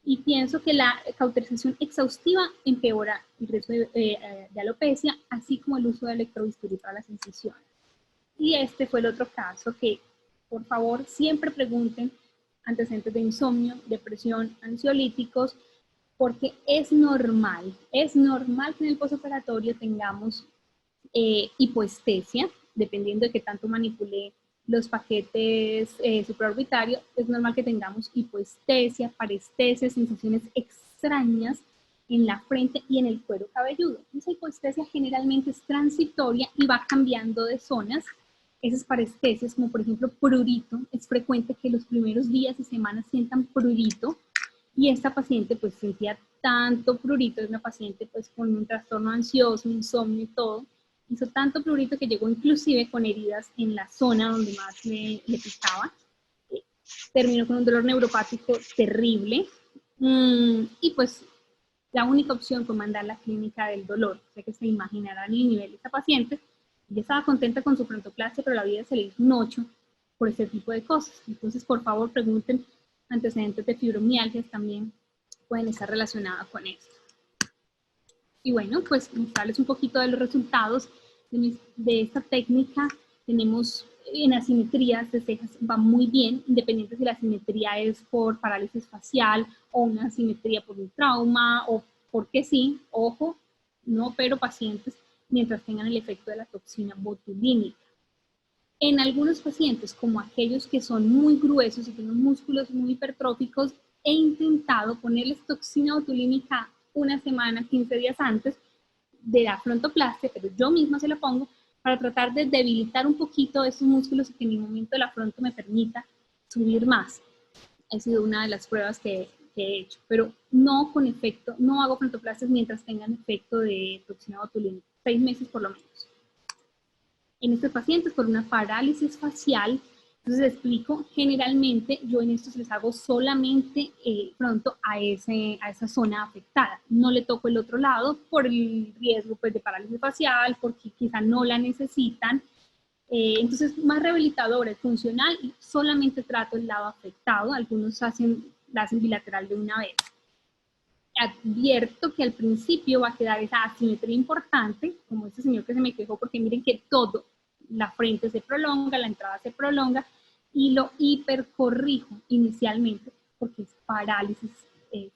Speaker 1: Y pienso que la cauterización exhaustiva empeora el riesgo de alopecia, así como el uso de electrobisturí para las incisiones. Y este fue el otro caso que, por favor, siempre pregunten antecedentes de insomnio, depresión, ansiolíticos, porque es normal que en el postoperatorio tengamos hipoestesia, dependiendo de qué tanto manipule los paquetes supraorbitarios, es normal que tengamos hipoestesia, parestesia, sensaciones extrañas en la frente y en el cuero cabelludo. Esa hipoestesia generalmente es transitoria y va cambiando de zonas. Esas parestesias, como por ejemplo prurito, es frecuente que los primeros días y semanas sientan prurito, y esta paciente pues sentía tanto prurito, es una paciente pues con un trastorno ansioso, insomnio y todo, hizo tanto prurito que llegó inclusive con heridas en la zona donde más le picaba. Terminó con un dolor neuropático terrible, y pues la única opción fue mandar a la clínica del dolor. O sea que se imaginarán el nivel de esta paciente. Ella estaba contenta con su frontoplastia, pero la vida se le hizo un 8 por este tipo de cosas. Entonces, por favor, pregunten antecedentes de fibromialgias, también pueden estar relacionadas con esto. Y bueno, pues mostrarles un poquito de los resultados de esta técnica. Tenemos en asimetrías de cejas, va muy bien, independiente si la asimetría es por parálisis facial o una asimetría por un trauma o porque sí, ojo, no opero pacientes mientras tengan el efecto de la toxina botulínica. En algunos pacientes, como aquellos que son muy gruesos y tienen músculos muy hipertróficos, he intentado ponerles toxina botulínica una semana, 15 días antes de la frontoplastia, pero yo misma se la pongo para tratar de debilitar un poquito esos músculos y que en el momento de la fronto me permita subir más. Ha sido una de las pruebas que he hecho, pero no con efecto, no hago frontoplastias mientras tengan efecto de toxina botulínica, 6 meses por lo menos. En estos pacientes por una parálisis facial, entonces les explico, generalmente yo en estos les hago solamente fronto a esa zona afectada, no le toco el otro lado por el riesgo pues, de parálisis facial, porque quizá no la necesitan. Entonces más rehabilitadora, funcional, y solamente trato el lado afectado, algunos la hacen bilateral de una vez. Advierto que al principio va a quedar esa asimetría importante, como este señor que se me quejó, porque miren que todo, la frente se prolonga, la entrada se prolonga, y lo hipercorrijo inicialmente porque es parálisis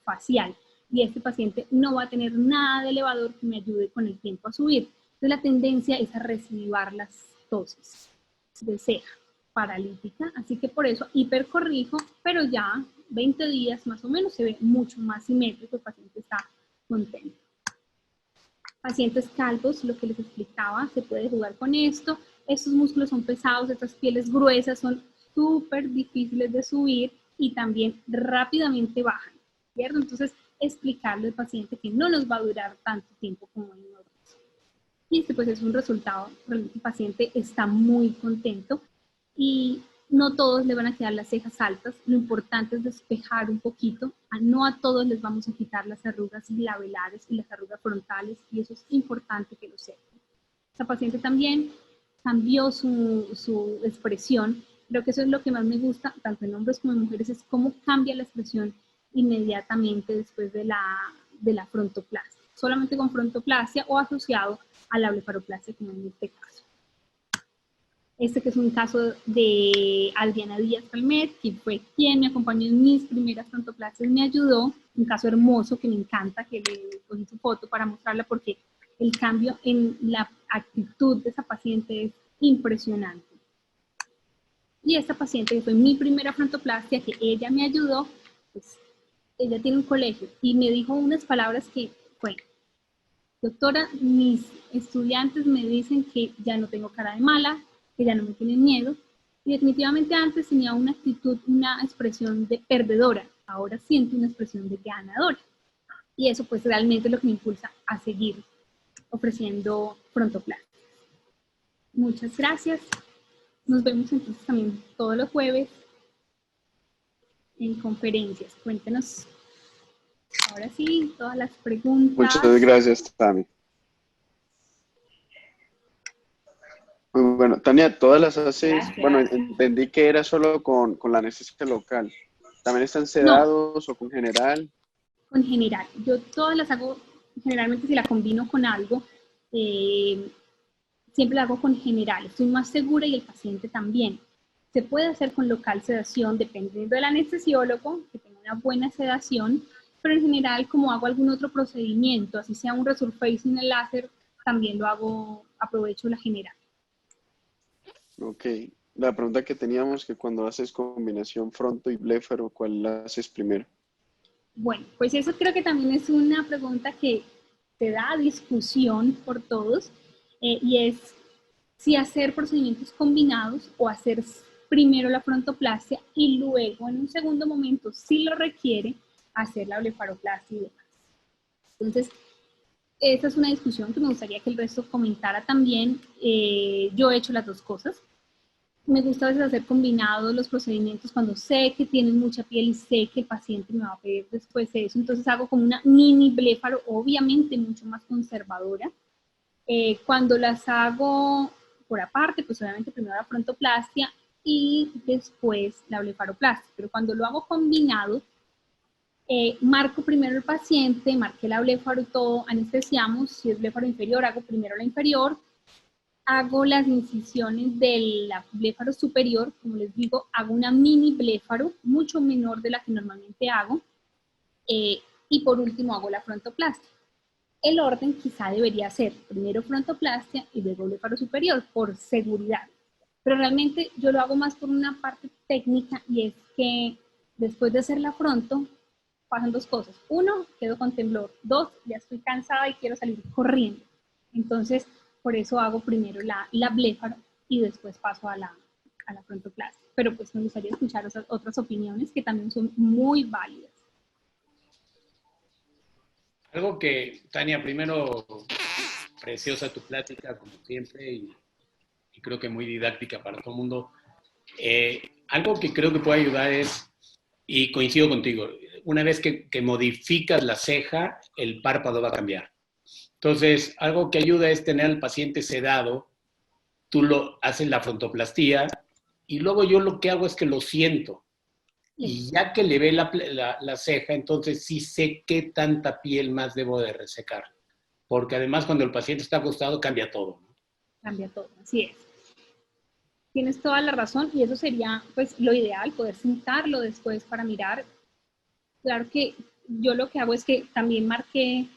Speaker 1: facial, y este paciente no va a tener nada de elevador que me ayude con el tiempo a subir. Entonces la tendencia es a recidivar las tosis de ceja paralítica, así que por eso hipercorrijo, pero ya 20 días más o menos se ve mucho más simétrico, el paciente está contento. Pacientes calvos, lo que les explicaba, se puede jugar con esto. Estos músculos son pesados, estas pieles gruesas son súper difíciles de subir y también rápidamente bajan, ¿cierto? Entonces, explicarle al paciente que no nos va a durar tanto tiempo como en otros. Y este pues es un resultado, el paciente está muy contento y no todos le van a quedar las cejas altas, lo importante es despejar un poquito, no a todos les vamos a quitar las arrugas labelares y las arrugas frontales, y eso es importante que lo sepan. Esta paciente también cambió su expresión, creo que eso es lo que más me gusta, tanto en hombres como en mujeres, es cómo cambia la expresión inmediatamente después de la frontoplastia, solamente con frontoplastia o asociado a la blefaroplastia, como en este caso. Este que es un caso de Adriana Díaz Calmet, que fue quien me acompañó en mis primeras frontoplastias, me ayudó. Un caso hermoso que me encanta, que le cogí su foto para mostrarla porque el cambio en la actitud de esa paciente es impresionante. Y esta paciente, que fue mi primera frontoplastia, que ella me ayudó, pues ella tiene un colegio y me dijo unas palabras que fue: doctora, mis estudiantes me dicen que ya no tengo cara de mala, que ya no me tienen miedo, y definitivamente antes tenía una actitud, una expresión de perdedora, ahora siento una expresión de ganadora. Y eso pues realmente es lo que me impulsa a seguir ofreciendo frontoplastia. Muchas gracias. Nos vemos entonces también todos los jueves en conferencias. Cuéntenos ahora sí todas las preguntas.
Speaker 3: Muchas gracias, Tami. Muy bueno. Tania, todas las haces,
Speaker 1: Gracias.
Speaker 3: bueno, entendí que era solo con la anestesia local. ¿También están sedados o con general?
Speaker 1: Con general. Yo todas las hago, generalmente si la combino con algo, siempre la hago con general. Estoy más segura y el paciente también. Se puede hacer con local sedación, dependiendo del anestesiólogo, que tenga una buena sedación, pero en general, como hago algún otro procedimiento, así sea un resurfacing el láser, también lo hago, aprovecho la general.
Speaker 3: Ok. La pregunta que teníamos, que cuando haces combinación fronto y bléfaro, ¿cuál la haces primero?
Speaker 1: Bueno, pues eso creo que también es una pregunta que te da discusión por todos, y es si hacer procedimientos combinados o hacer primero la frontoplastia y luego en un segundo momento, si lo requiere, hacer la blefaroplastia y demás. Entonces, esa es una discusión que me gustaría que el resto comentara también. Yo he hecho las dos cosas. Me gusta a veces hacer combinados los procedimientos cuando sé que tienen mucha piel y sé que el paciente me va a pedir después de eso. Entonces hago como una mini bléfaro, obviamente mucho más conservadora. Cuando las hago por aparte, pues obviamente primero la frontoplastia y después la blefaroplastia. Pero cuando lo hago combinado, marco primero el paciente, marqué la blefaro y todo, anestesiamos. Si es blefaro inferior, hago primero la inferior. Hago las incisiones de la bléfaro superior, como les digo, hago una mini bléfaro, mucho menor de la que normalmente hago, y por último hago la frontoplastia. El orden quizá debería ser primero frontoplastia y luego bléfaro superior, por seguridad. Pero realmente yo lo hago más por una parte técnica, y es que después de hacer la fronto, pasan dos cosas. Uno, quedo con temblor. Dos, ya estoy cansada y quiero salir corriendo. Entonces, por eso hago primero la bléfaro y después paso a la frontoplastia. Pero pues me gustaría escuchar otras opiniones que también son muy válidas.
Speaker 4: Algo que, Tania, primero, preciosa tu plática, como siempre, y creo que muy didáctica para todo el mundo. Algo que creo que puede ayudar es, y coincido contigo, una vez que modificas la ceja, el párpado va a cambiar. Entonces, algo que ayuda es tener al paciente sedado, tú lo haces la frontoplastía, y luego yo lo que hago es que lo siento. Y ya que le ve la ceja, entonces sí sé qué tanta piel más debo de resecar. Porque además cuando el paciente está acostado cambia todo, ¿no?
Speaker 1: Cambia todo, así es. Tienes toda la razón, y eso sería pues lo ideal, poder sentarlo después para mirar. Claro que yo lo que hago es que también marqué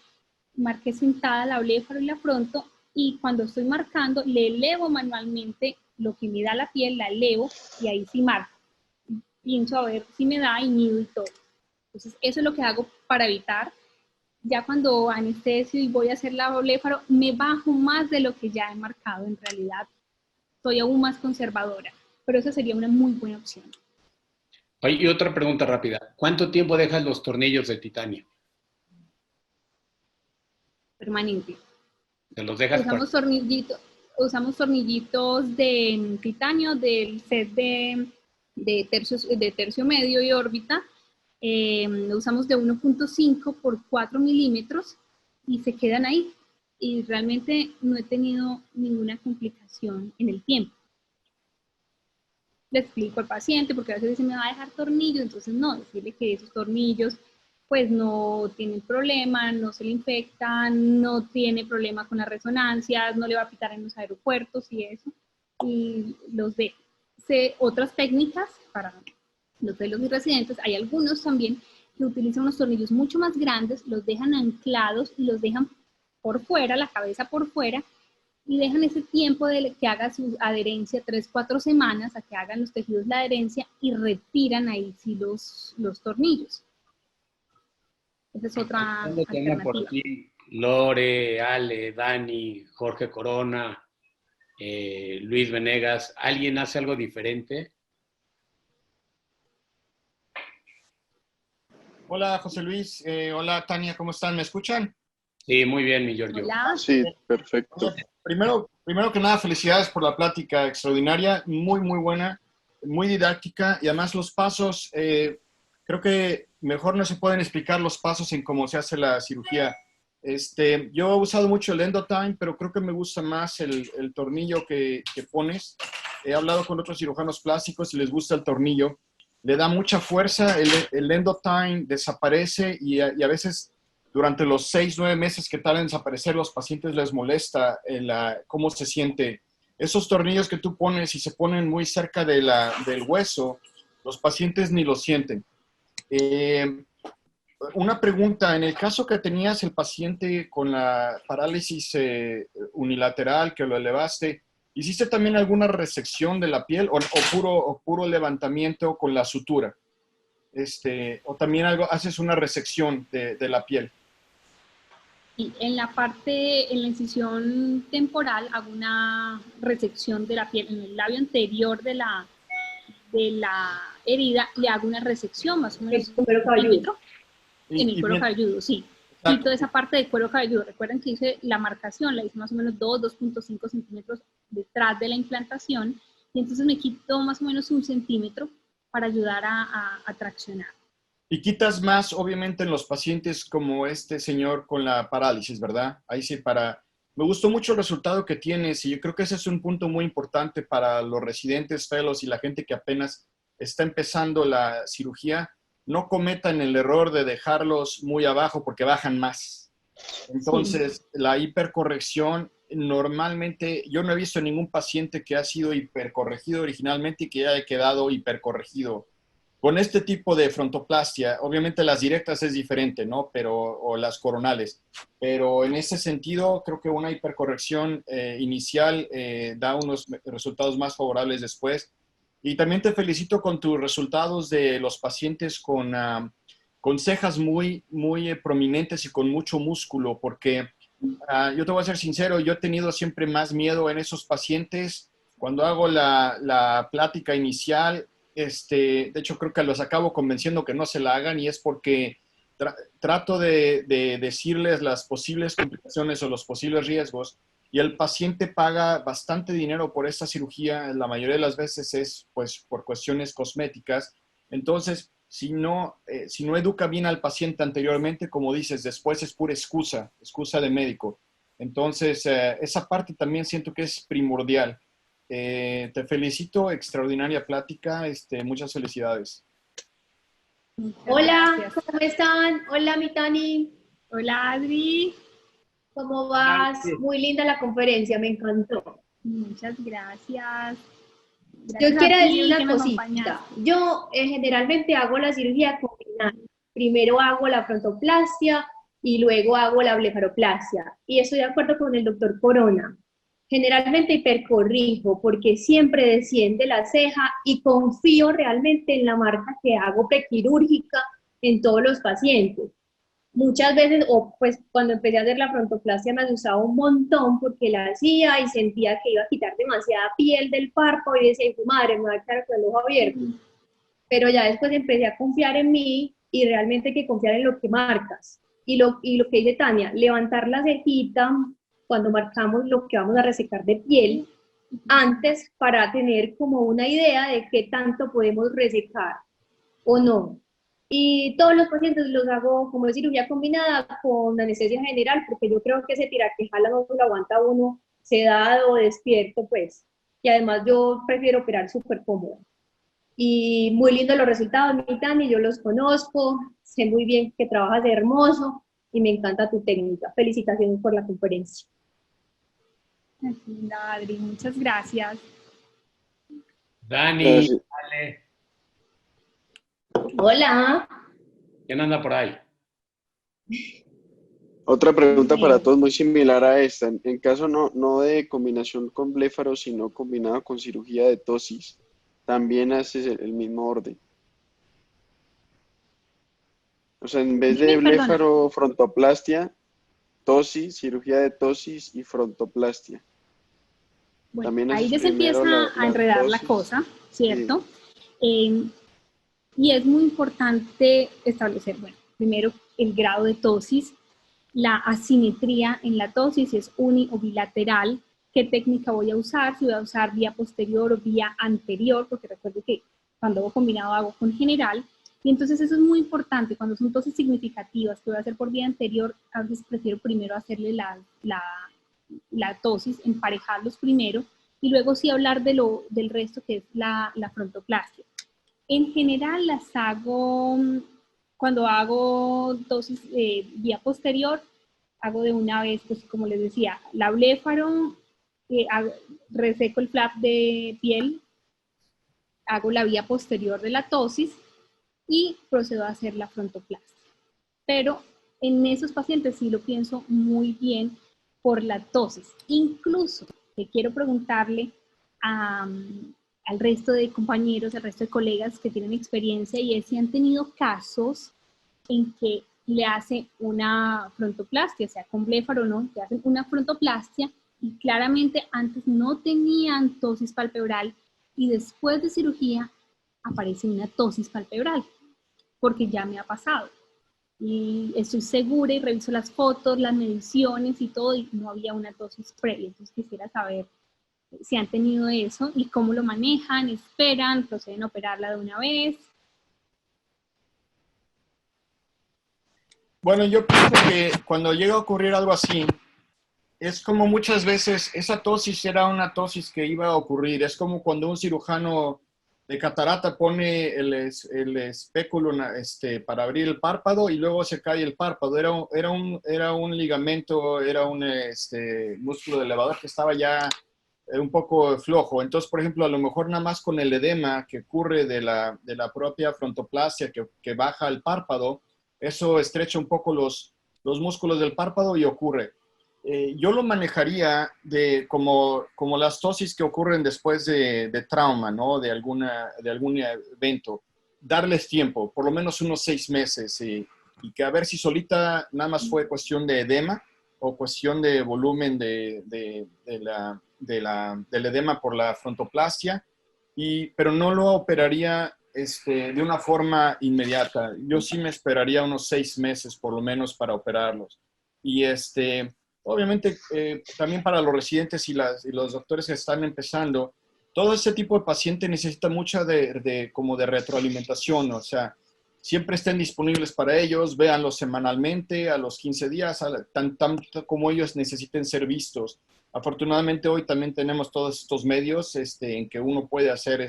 Speaker 1: sentada la bléfaro y la fronto, y cuando estoy marcando le elevo manualmente lo que me da la piel, la elevo y ahí sí marco. Pienso a ver si me da y mido y todo. Entonces eso es lo que hago para evitar. Ya cuando anestesio y voy a hacer la bléfaro, me bajo más de lo que ya he marcado. En realidad soy aún más conservadora, pero esa sería una muy buena opción.
Speaker 4: Oye, y otra pregunta rápida. ¿Cuánto tiempo dejas los tornillos de titanio?
Speaker 1: Permanente.
Speaker 4: ¿Te los dejas
Speaker 1: Usamos tornillitos de titanio del set de tercio medio y órbita. Usamos de 1.5 por 4 milímetros y se quedan ahí. Y realmente no he tenido ninguna complicación en el tiempo. Le explico al paciente, porque a veces dice, me va a dejar tornillos, entonces no, decirle que esos tornillos pues no tienen problema, no se le infectan, no tiene problema con las resonancias, no le va a pitar en los aeropuertos y eso. y los de otras técnicas para los de los residentes. Hay algunos también que utilizan unos tornillos mucho más grandes, los dejan anclados y los dejan por fuera, la cabeza por fuera, y dejan ese tiempo de que haga su adherencia, 3-4 semanas, a que hagan los tejidos la adherencia y retiran ahí sí los tornillos. Esa es otra alternativa.
Speaker 4: Por aquí, Lore, Ale, Dani, Jorge Corona, Luis Venegas. ¿Alguien hace algo diferente?
Speaker 5: Hola, José Luis. Hola, Tania, ¿cómo están? ¿Me escuchan?
Speaker 4: Sí, muy bien, mi Giorgio.
Speaker 1: Hola.
Speaker 3: Sí, perfecto.
Speaker 5: Primero que nada, felicidades por la plática extraordinaria, muy, muy buena, muy didáctica y además los pasos, creo que mejor no se pueden explicar los pasos en cómo se hace la cirugía. Yo he usado mucho el Endotime, pero creo que me gusta más el tornillo que pones. He hablado con otros cirujanos plásticos y les gusta el tornillo. Le da mucha fuerza, el Endotime desaparece y a veces durante los 6-9 meses que tardan en desaparecer, los pacientes les molesta cómo se siente. Esos tornillos que tú pones y se ponen muy cerca del hueso, los pacientes ni lo sienten. Una pregunta, en el caso que tenías el paciente con la parálisis unilateral, que lo elevaste, ¿hiciste también alguna resección de la piel o puro levantamiento con la sutura? O también haces una resección de la piel.
Speaker 1: Y en la incisión temporal, hago una resección de la piel. En el labio anterior de la herida, le hago una resección más o menos
Speaker 6: el cuero cabelludo.
Speaker 1: En el cuero cabelludo, sí.
Speaker 5: Exacto.
Speaker 1: Quito esa parte del cuero cabelludo. Recuerden que hice la marcación, la hice más o menos 2.5 centímetros detrás de la implantación, y entonces me quito más o menos 1 centímetro para ayudar a traccionar.
Speaker 5: Y quitas más, obviamente, en los pacientes como este señor con la parálisis, ¿verdad? Ahí sí, me gustó mucho el resultado que tienes y yo creo que ese es un punto muy importante para los residentes, fellows y la gente que apenas está empezando la cirugía. No cometan el error de dejarlos muy abajo porque bajan más. Entonces, la hipercorrección, normalmente, yo no he visto ningún paciente que ha sido hipercorregido originalmente y que haya quedado hipercorregido. Con este tipo de frontoplastia, obviamente las directas es diferente, ¿no? O las coronales. Pero en ese sentido, creo que una hipercorrección inicial da unos resultados más favorables después. Y también te felicito con tus resultados de los pacientes con cejas muy, muy prominentes y con mucho músculo, porque yo te voy a ser sincero, yo he tenido siempre más miedo en esos pacientes. Cuando hago la plática inicial, de hecho creo que los acabo convenciendo que no se la hagan y es porque trato de decirles las posibles complicaciones o los posibles riesgos y el paciente paga bastante dinero por esta cirugía, la mayoría de las veces es pues por cuestiones cosméticas. Entonces, si no educa bien al paciente anteriormente, como dices, después es pura excusa de médico. Entonces, esa parte también siento que es primordial. Te felicito, extraordinaria plática, muchas felicidades.
Speaker 6: Hola,
Speaker 1: Gracias.
Speaker 6: ¿cómo están? Hola, mi Tani.
Speaker 1: Hola, Adri.
Speaker 6: ¿Cómo vas? Muy linda la conferencia, me encantó.
Speaker 1: Muchas gracias.
Speaker 6: Yo quiero decir
Speaker 1: que
Speaker 6: una
Speaker 1: me
Speaker 6: cosita.
Speaker 1: acompañaste.
Speaker 6: Yo generalmente hago la cirugía combinada. Primero hago la frontoplastia y luego hago la blefaroplastia. Y estoy de acuerdo con el doctor Corona. Generalmente hipercorrijo porque siempre desciende la ceja y confío realmente en la marca que hago prequirúrgica en todos los pacientes. Muchas veces, o pues cuando empecé a hacer la frontoplastia me asustaba un montón porque la hacía y sentía que iba a quitar demasiada piel del párpado y decía, madre, me va a quedar con el ojo abierto. Pero ya después empecé a confiar en mí y realmente hay que confiar en lo que marcas. Y lo que dice Tania, levantar la cejita cuando marcamos lo que vamos a resecar de piel antes para tener como una idea de qué tanto podemos resecar o no. Y todos los pacientes los hago como de cirugía combinada con anestesia general, porque yo creo que ese tiraquejala no lo aguanta uno sedado o despierto, pues. Y además yo prefiero operar súper cómodo. Y muy lindos los resultados, mi Tani, yo los conozco, sé muy bien que trabajas hermoso y me encanta tu técnica. Felicitaciones por la conferencia.
Speaker 1: Linda, Adri, muchas gracias.
Speaker 4: Dani,
Speaker 3: Sí.
Speaker 4: Ale,
Speaker 6: Hola.
Speaker 4: ¿quién anda por ahí?
Speaker 3: Otra pregunta para
Speaker 6: Bien.
Speaker 3: todos muy similar a esta. En caso no de combinación con bléfaro, sino combinado con cirugía de tosis, también haces el mismo orden. O sea, en vez de
Speaker 1: Dime, perdona.
Speaker 3: bléfaro, frontoplastia, tosis, cirugía de tosis y frontoplastia.
Speaker 1: Bueno,
Speaker 3: También
Speaker 1: ahí
Speaker 3: haces
Speaker 1: ya se
Speaker 3: primero
Speaker 1: empieza a
Speaker 3: la
Speaker 1: enredar la
Speaker 3: tosis.
Speaker 1: cosa,
Speaker 3: Sí.
Speaker 1: ¿cierto? Eh, y es muy importante establecer, bueno, primero el grado de tosis, la asimetría en la tosis, si es uni o bilateral, qué técnica voy a usar, si voy a usar vía posterior o vía anterior, porque recuerdo que cuando hago combinado hago con general, y entonces eso es muy importante, cuando son tosis significativas que voy a hacer por vía anterior, a veces prefiero primero hacerle la tosis, emparejarlos primero, y luego sí hablar del resto que es la frontoplastia. En general las hago, cuando hago dosis vía posterior, hago de una vez, pues como les decía, la bléfaro, reseco el flap de piel, hago la vía posterior de la tosis y procedo a hacer la frontoplastia. Pero en esos pacientes sí lo pienso muy bien por la tosis. Incluso te quiero preguntarle a, al resto de compañeros, al resto de colegas que tienen experiencia y es si han tenido casos en que le hacen una frontoplastia, sea con bléfaro o no, le hacen una frontoplastia y claramente antes no tenían tosis palpebral y después de cirugía aparece una tosis palpebral, porque ya me ha pasado. Y estoy segura y reviso las fotos, las mediciones y todo, y no había una tosis previa. Entonces quisiera saber si han tenido eso y cómo lo manejan, esperan, proceden a operarla de una vez.
Speaker 5: Bueno, yo pienso que cuando llega a ocurrir algo así, es como muchas veces esa tosis era una tosis que iba a ocurrir. Es como cuando un cirujano de catarata pone el espéculo para abrir el párpado y luego se cae el párpado. Era un ligamento, era un músculo de elevador que estaba ya un poco flojo. Entonces, por ejemplo, a lo mejor nada más con el edema que ocurre de la propia frontoplastia que baja el párpado, eso estrecha un poco los músculos del párpado y ocurre. Yo lo manejaría como las tosis que ocurren después de trauma, ¿no? De algún evento. Darles tiempo, por lo menos unos 6 meses, y que a ver si solita nada más fue cuestión de edema o cuestión de volumen del edema por la frontoplastia, pero no lo operaría de una forma inmediata. Yo sí me esperaría unos 6 meses por lo menos para operarlos. Y obviamente, también para los residentes y los doctores que están empezando, todo este tipo de paciente necesita mucha como de retroalimentación, o sea, siempre estén disponibles para ellos, véanlos semanalmente, a los 15 días, tanto como ellos necesiten ser vistos. Afortunadamente hoy también tenemos todos estos medios en que uno puede hacer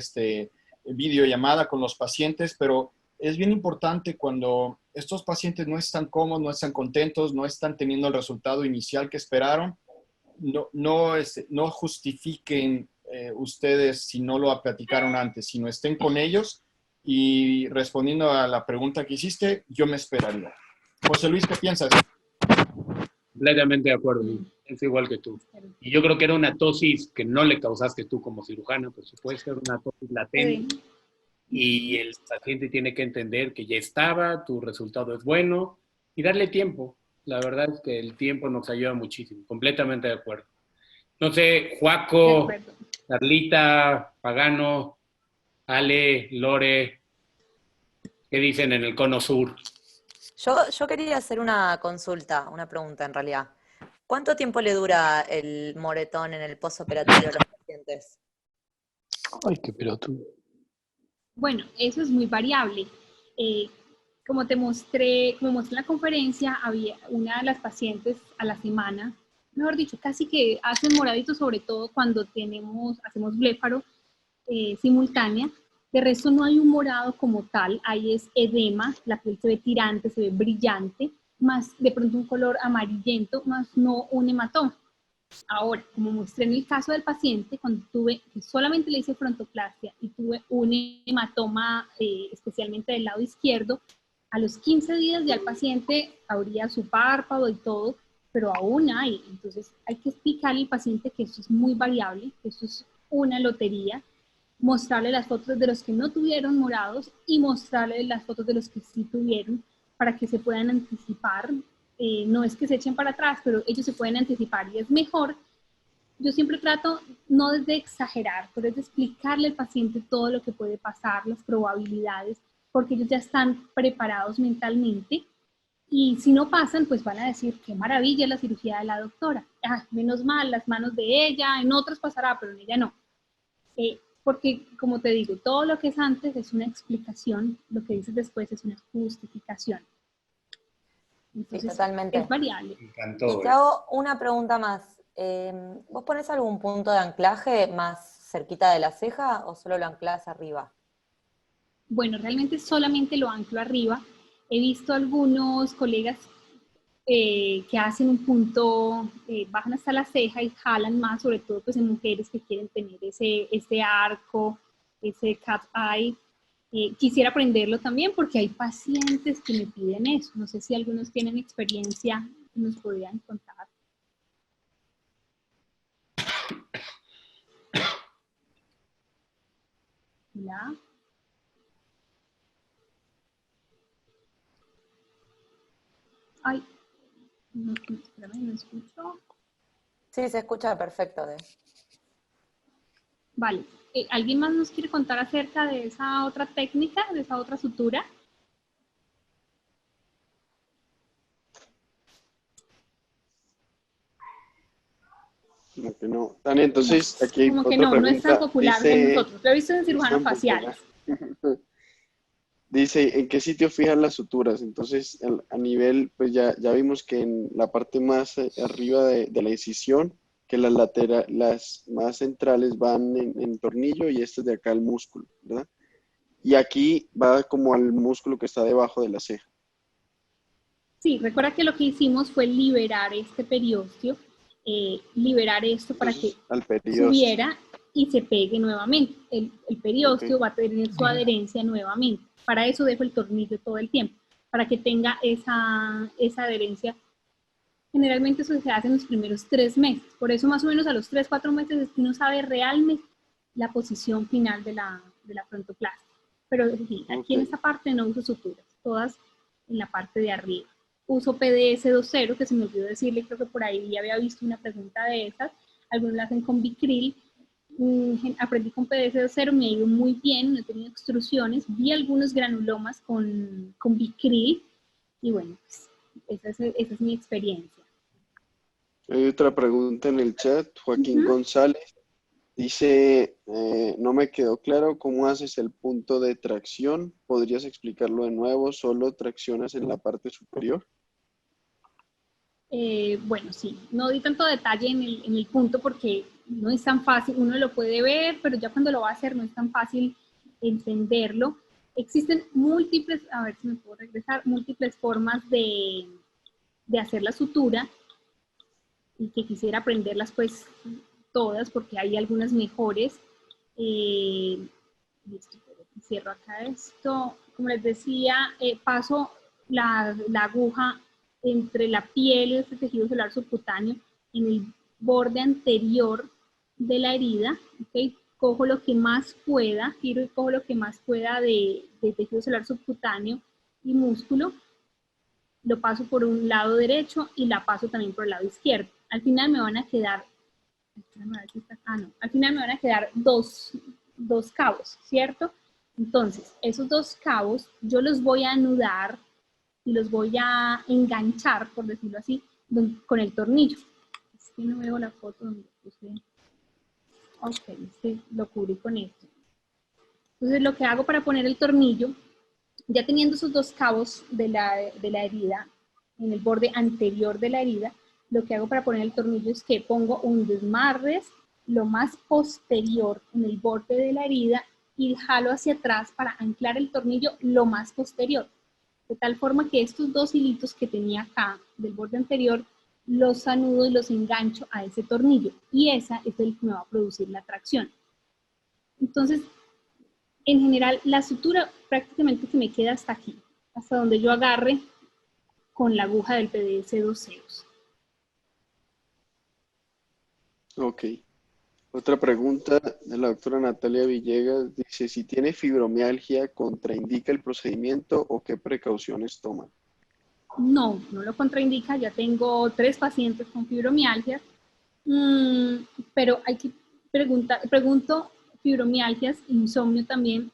Speaker 5: videollamada con los pacientes, pero es bien importante cuando estos pacientes no están cómodos, no están contentos, no están teniendo el resultado inicial que esperaron, no justifiquen ustedes si no lo platicaron antes, sino estén con ellos y respondiendo a la pregunta que hiciste, yo me esperaría. José Luis, ¿qué piensas?
Speaker 4: Completamente de acuerdo, es igual que tú. Y yo creo que era una tosis que no le causaste tú como cirujana, por supuesto, era una tosis latente. Y el paciente tiene que entender que ya estaba, tu resultado es bueno y darle tiempo. La verdad es que el tiempo nos ayuda muchísimo, completamente de acuerdo. No sé, Joaco, Carlita, Pagano, Ale, Lore, ¿qué dicen en el cono sur?
Speaker 7: Yo quería hacer una consulta, una pregunta en realidad. ¿Cuánto tiempo le dura el moretón en el postoperatorio a los pacientes?
Speaker 8: Ay, qué pelotudo.
Speaker 1: Bueno, eso es muy variable. Eh, como mostré en la conferencia, había una de las pacientes a la semana, mejor dicho, casi que hace un moradito, sobre todo cuando hacemos bléfaro simultánea. De resto no hay un morado como tal, ahí es edema, la piel se ve tirante, se ve brillante, más de pronto un color amarillento, más no un hematoma. Ahora, como mostré en el caso del paciente, cuando solamente le hice frontoplastia y tuve un hematoma especialmente del lado izquierdo, a los 15 días ya el paciente abría su párpado y todo, pero aún hay. Entonces hay que explicarle al paciente que esto es muy variable, que esto es una lotería, mostrarle las fotos de los que no tuvieron morados y mostrarle las fotos de los que sí tuvieron para que se puedan anticipar. No es que se echen para atrás, pero ellos se pueden anticipar y es mejor. Yo siempre trato no de exagerar, pero es de explicarle al paciente todo lo que puede pasar, las probabilidades, porque ellos ya están preparados mentalmente y si no pasan, pues van a decir, qué maravilla la cirugía de la doctora. Menos mal, las manos de ella, en otros pasará, pero en ella no. Porque, como te digo, todo lo que es antes es una explicación, lo que dices después es una justificación. Entonces,
Speaker 7: sí, totalmente.
Speaker 1: es variable.
Speaker 4: Me encantó.
Speaker 7: Y te hago una pregunta más. ¿Vos ponés algún punto de anclaje más cerquita de la ceja o solo lo anclás arriba?
Speaker 1: Bueno, realmente solamente lo anclo arriba. He visto algunos colegas que hacen un punto, bajan hasta la ceja y jalan más, sobre todo pues en mujeres que quieren tener ese arco, ese cat eye. Quisiera aprenderlo también porque hay pacientes que me piden eso. No sé si algunos tienen experiencia, nos podrían contar. Hola. Ay, no, espérame, no escucho.
Speaker 7: Sí, se escucha perfecto.
Speaker 1: Vale. ¿Alguien más nos quiere contar acerca de esa otra técnica, de esa otra sutura?
Speaker 3: Como que no. Tania, entonces aquí hay
Speaker 1: Como que
Speaker 3: otra
Speaker 1: no, no es tan
Speaker 3: pregunta.
Speaker 1: popular de
Speaker 3: Dice,
Speaker 1: nosotros. Lo he visto en
Speaker 3: no es
Speaker 1: cirujanos
Speaker 3: tan
Speaker 1: faciales.
Speaker 3: popular. Dice, ¿en qué sitio fijan las suturas? Entonces, a nivel, pues ya vimos que en la parte más arriba de la incisión, que las más centrales van en tornillo y este de acá el músculo, ¿verdad? Y aquí va como al músculo que está debajo de la ceja.
Speaker 1: Sí, recuerda que lo que hicimos fue liberar este periósteo, liberar esto para que
Speaker 3: Entonces, al periósteo.
Speaker 1: subiera y se pegue nuevamente. El periósteo
Speaker 3: Ok.
Speaker 1: va a tener su adherencia nuevamente. Para eso dejo el tornillo todo el tiempo, para que tenga esa adherencia. Generalmente eso se hace en los primeros 3 meses. Por eso más o menos a los 3, 4 meses es que uno sabe realmente la posición final de la frontoplastia. Pero sí, aquí en esta parte no uso suturas, todas en la parte de arriba. Uso PDS 2.0, que se me olvidó decirle, creo que por ahí ya había visto una pregunta de esas. Algunos la hacen con Bicril. Aprendí con PDS 2.0, me ha ido muy bien, no he tenido extrusiones. Vi algunos granulomas con Bicril y bueno, pues, esa es mi experiencia.
Speaker 3: Hay otra pregunta en el chat. Joaquín González dice, no me quedó claro cómo haces el punto de tracción. ¿Podrías explicarlo de nuevo? ¿Solo traccionas en la parte superior?
Speaker 1: Bueno, sí, no di tanto detalle en el punto porque no es tan fácil, uno lo puede ver, pero ya cuando lo va a hacer no es tan fácil entenderlo. Existen múltiples, a ver si me puedo regresar, múltiples formas de hacer la sutura y que quisiera aprenderlas pues todas porque hay algunas mejores. Listo, cierro acá esto. Como les decía, paso la aguja entre la piel y este tejido celular subcutáneo en el borde anterior de la herida, ¿okay? Cojo lo que más pueda, giro y cojo lo que más pueda de tejido celular subcutáneo y músculo, lo paso por un lado derecho y la paso también por el lado izquierdo. Al final me van a quedar, al final me van a quedar dos cabos, ¿cierto? Entonces, esos 2 cabos yo los voy a anudar y los voy a enganchar, por decirlo así, con el tornillo. Es que no veo la foto donde puse. Ok, lo cubrí con esto. Entonces, lo que hago para poner el tornillo, ya teniendo esos 2 cabos de la herida, en el borde anterior de la herida, lo que hago para poner el tornillo es que pongo un desmarres lo más posterior en el borde de la herida y jalo hacia atrás para anclar el tornillo lo más posterior. De tal forma que estos 2 hilitos que tenía acá del borde anterior los anudo y los engancho a ese tornillo. Y esa es el que me va a producir la tracción. Entonces, en general, la sutura prácticamente se me queda hasta aquí, hasta donde yo agarre con la aguja del PDS 2 ceros.
Speaker 3: Ok. Otra pregunta de la doctora Natalia Villegas. Dice, si tiene fibromialgia, ¿contraindica el procedimiento o qué precauciones toma?
Speaker 1: No, no lo contraindica. Ya tengo 3 pacientes con fibromialgia, pero hay que pregunto fibromialgias, insomnio también,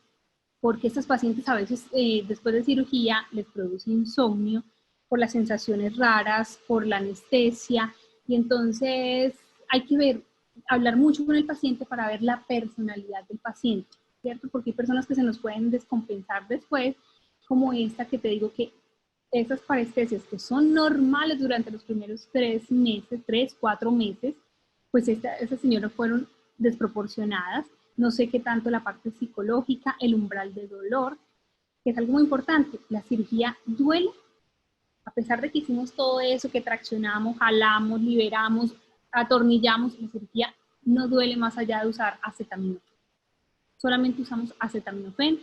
Speaker 1: porque estos pacientes a veces después de cirugía les produce insomnio por las sensaciones raras, por la anestesia, y entonces hay que hablar mucho con el paciente para ver la personalidad del paciente, ¿cierto? Porque hay personas que se nos pueden descompensar después, como esta que te digo que esas parestesias que son normales durante los primeros 3 meses, 3, 4 meses, pues esas señoras fueron desproporcionadas. No sé qué tanto la parte psicológica, el umbral de dolor, que es algo muy importante. La cirugía duele, a pesar de que hicimos todo eso, que traccionamos, jalamos, liberamos, atornillamos, la cirugía no duele más allá de usar acetaminofén. Solamente usamos acetaminofén.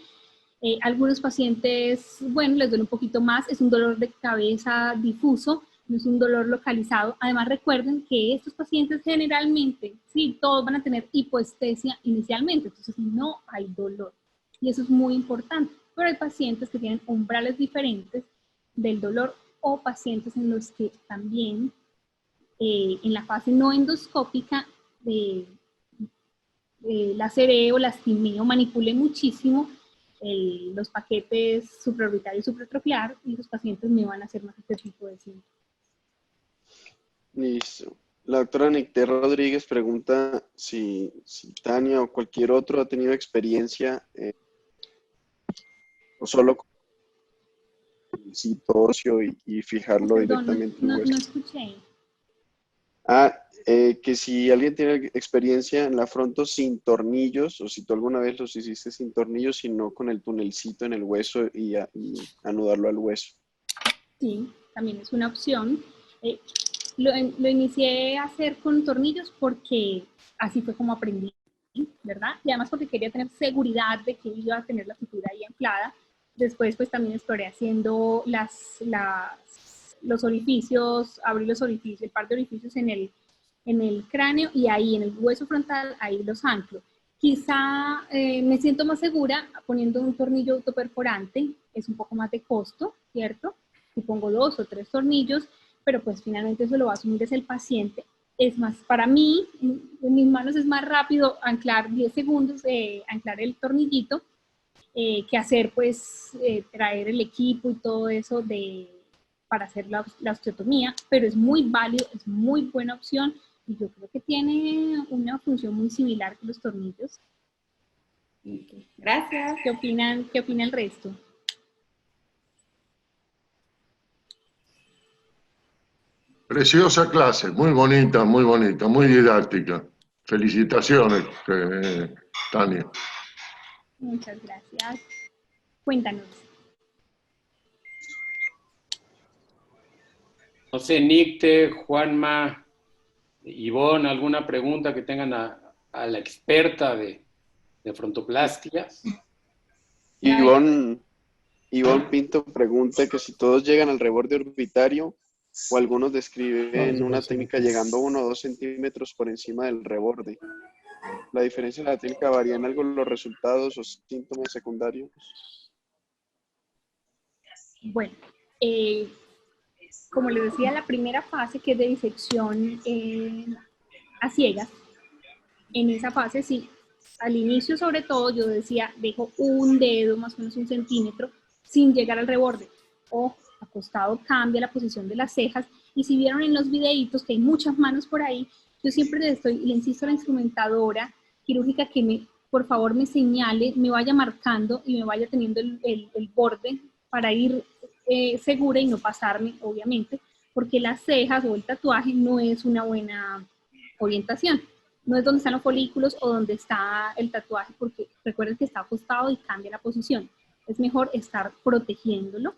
Speaker 1: Algunos pacientes, bueno, les duele un poquito más, es un dolor de cabeza difuso, no es un dolor localizado. Además, recuerden que estos pacientes generalmente, sí, todos van a tener hipoestesia inicialmente, entonces no hay dolor. Y eso es muy importante. Pero hay pacientes que tienen umbrales diferentes del dolor o pacientes en los que también en la fase no endoscópica laceré o lastimé o manipulé muchísimo los paquetes supraorbital y supratroclear, y los pacientes me van a hacer más este tipo de síntomas.
Speaker 3: Listo. La doctora Nicté Rodríguez pregunta si Tania o cualquier otro ha tenido experiencia o solo con el sitio óseo y fijarlo
Speaker 1: Perdón,
Speaker 3: directamente en el
Speaker 1: no
Speaker 3: hueso.
Speaker 1: escuché.
Speaker 3: Que si alguien tiene experiencia en la fronto sin tornillos, o si tú alguna vez los hiciste sin tornillos, sino con el tunelcito en el hueso y anudarlo al hueso.
Speaker 1: Sí, también es una opción. Lo inicié a hacer con tornillos porque así fue como aprendí, ¿verdad? Y además porque quería tener seguridad de que iba a tener la sutura ahí inflada. Después pues también exploré haciendo los orificios, abrí los orificios, el par de orificios en el cráneo, y ahí en el hueso frontal, ahí los anclo. Quizá me siento más segura poniendo un tornillo autoperforante, es un poco más de costo, ¿cierto? Si pongo 2 o 3 tornillos, pero pues finalmente eso lo va a asumir es el paciente. Es más, para mí, en mis manos es más rápido anclar 10 segundos, anclar el tornillito, que hacer pues traer el equipo y todo eso para hacer la osteotomía, pero es muy válido, es muy buena opción, y yo creo que tiene una función muy similar que los tornillos.
Speaker 9: Okay. Gracias.
Speaker 1: ¿Qué opina el resto?
Speaker 10: Preciosa clase, muy bonita, muy didáctica. Felicitaciones, Tania.
Speaker 1: Muchas gracias. Cuéntanos.
Speaker 4: No sé, Nicte, Juanma, Ivonne, ¿alguna pregunta que tengan a la experta de frontoplastia?
Speaker 3: Ivonne Pinto pregunta que si todos llegan al reborde orbitario o algunos describen una técnica llegando 1 o 2 centímetros por encima del reborde. ¿La diferencia de la técnica varía en algo los resultados o síntomas secundarios?
Speaker 1: Bueno, como les decía, la primera fase, que es de disección a ciegas, en esa fase sí, al inicio sobre todo yo decía, dejo un dedo, más o menos 1 centímetro, sin llegar al reborde. O acostado cambia la posición de las cejas, y si vieron en los videitos que hay muchas manos por ahí, yo siempre le insisto a la instrumentadora quirúrgica que por favor me señale, me vaya marcando y me vaya teniendo el borde para ir segura y no pasarme, obviamente, porque las cejas o el tatuaje no es una buena orientación. No es donde están los folículos o donde está el tatuaje, porque recuerden que está acostado y cambia la posición. Es mejor estar protegiéndolo,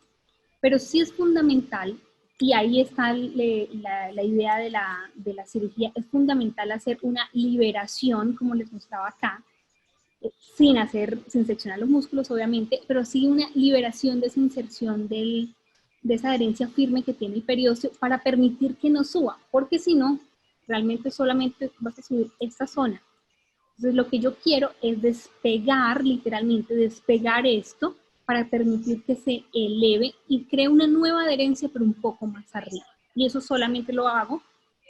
Speaker 1: pero sí es fundamental Y ahí está la idea de la cirugía. Es fundamental hacer una liberación, como les mostraba acá, sin seccionar los músculos, obviamente, pero sí una liberación de esa inserción de esa adherencia firme que tiene el periósteo para permitir que no suba, porque si no, realmente solamente vas a subir esta zona. Entonces lo que yo quiero es despegar, literalmente despegar esto para permitir que se eleve y cree una nueva adherencia, pero un poco más arriba. Y eso solamente lo hago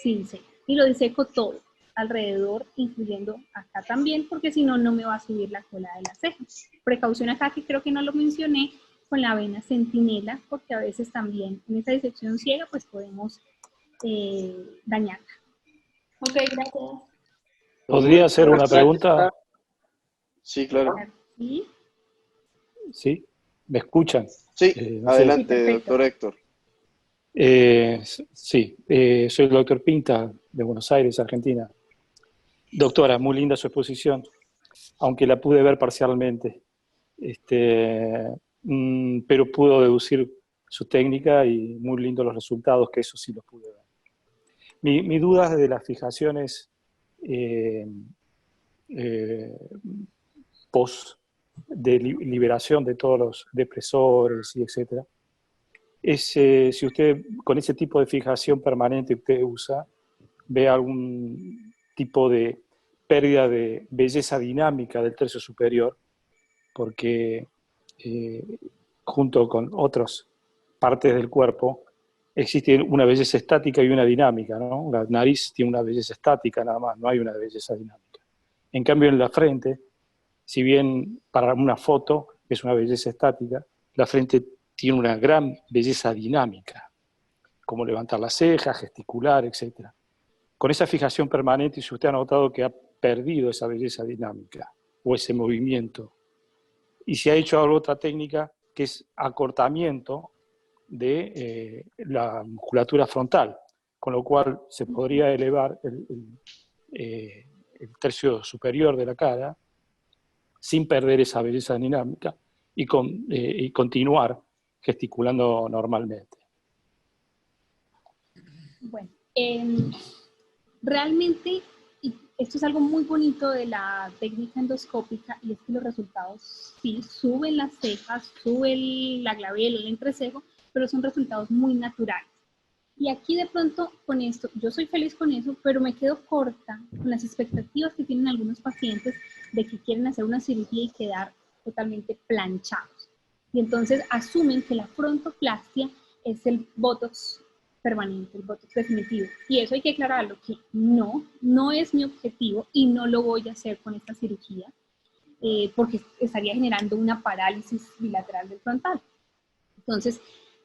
Speaker 1: si diseco. Y lo diseco todo, alrededor, incluyendo acá también, porque si no, no me va a subir la cola de las cejas. Precaución acá, que creo que no lo mencioné, con la vena centinela, porque a veces también en esa disección ciega, pues podemos dañarla.
Speaker 6: Ok, gracias.
Speaker 8: ¿Podría hacer una pregunta?
Speaker 3: Sí, claro.
Speaker 1: ¿Sí?
Speaker 8: ¿Sí? ¿Me escuchan?
Speaker 3: Sí,
Speaker 8: No sé.
Speaker 3: adelante,
Speaker 1: Sí,
Speaker 3: doctor Héctor.
Speaker 8: Sí, soy el doctor Pinta de Buenos Aires, Argentina. Doctora, muy linda su exposición, aunque la pude ver parcialmente. Pero puedo deducir su técnica y muy lindos los resultados, que eso sí los pude ver. Mi duda es de las fijaciones post de liberación de todos los depresores y etcétera. Si usted con ese tipo de fijación permanente que usted usa, ve algún tipo de pérdida de belleza dinámica del tercio superior, porque junto con otras partes del cuerpo existe una belleza estática y una dinámica, ¿no? La nariz tiene una belleza estática nada más, no hay una belleza dinámica. En cambio, en la frente, si bien para una foto es una belleza estática, la frente tiene una gran belleza dinámica, como levantar las cejas, gesticular, etc. Con esa fijación permanente, si usted ha notado que ha perdido esa belleza dinámica o ese movimiento, y si ha hecho otra técnica que es acortamiento de la musculatura frontal, con lo cual se podría elevar el tercio superior de la cara sin perder esa belleza dinámica y continuar gesticulando normalmente.
Speaker 1: Bueno, realmente, y esto es algo muy bonito de la técnica endoscópica, y es que los resultados sí suben las cejas, sube la glabela, el entrecejo, pero son resultados muy naturales. Y aquí de pronto con esto, yo soy feliz con eso, pero me quedo corta con las expectativas que tienen algunos pacientes de que quieren hacer una cirugía y quedar totalmente planchados. Y entonces asumen que la frontoplastia es el botox permanente, el botox definitivo. Y eso hay que aclararlo, que no es mi objetivo y no lo voy a hacer con esta cirugía, porque estaría generando una parálisis bilateral del frontal. Entonces,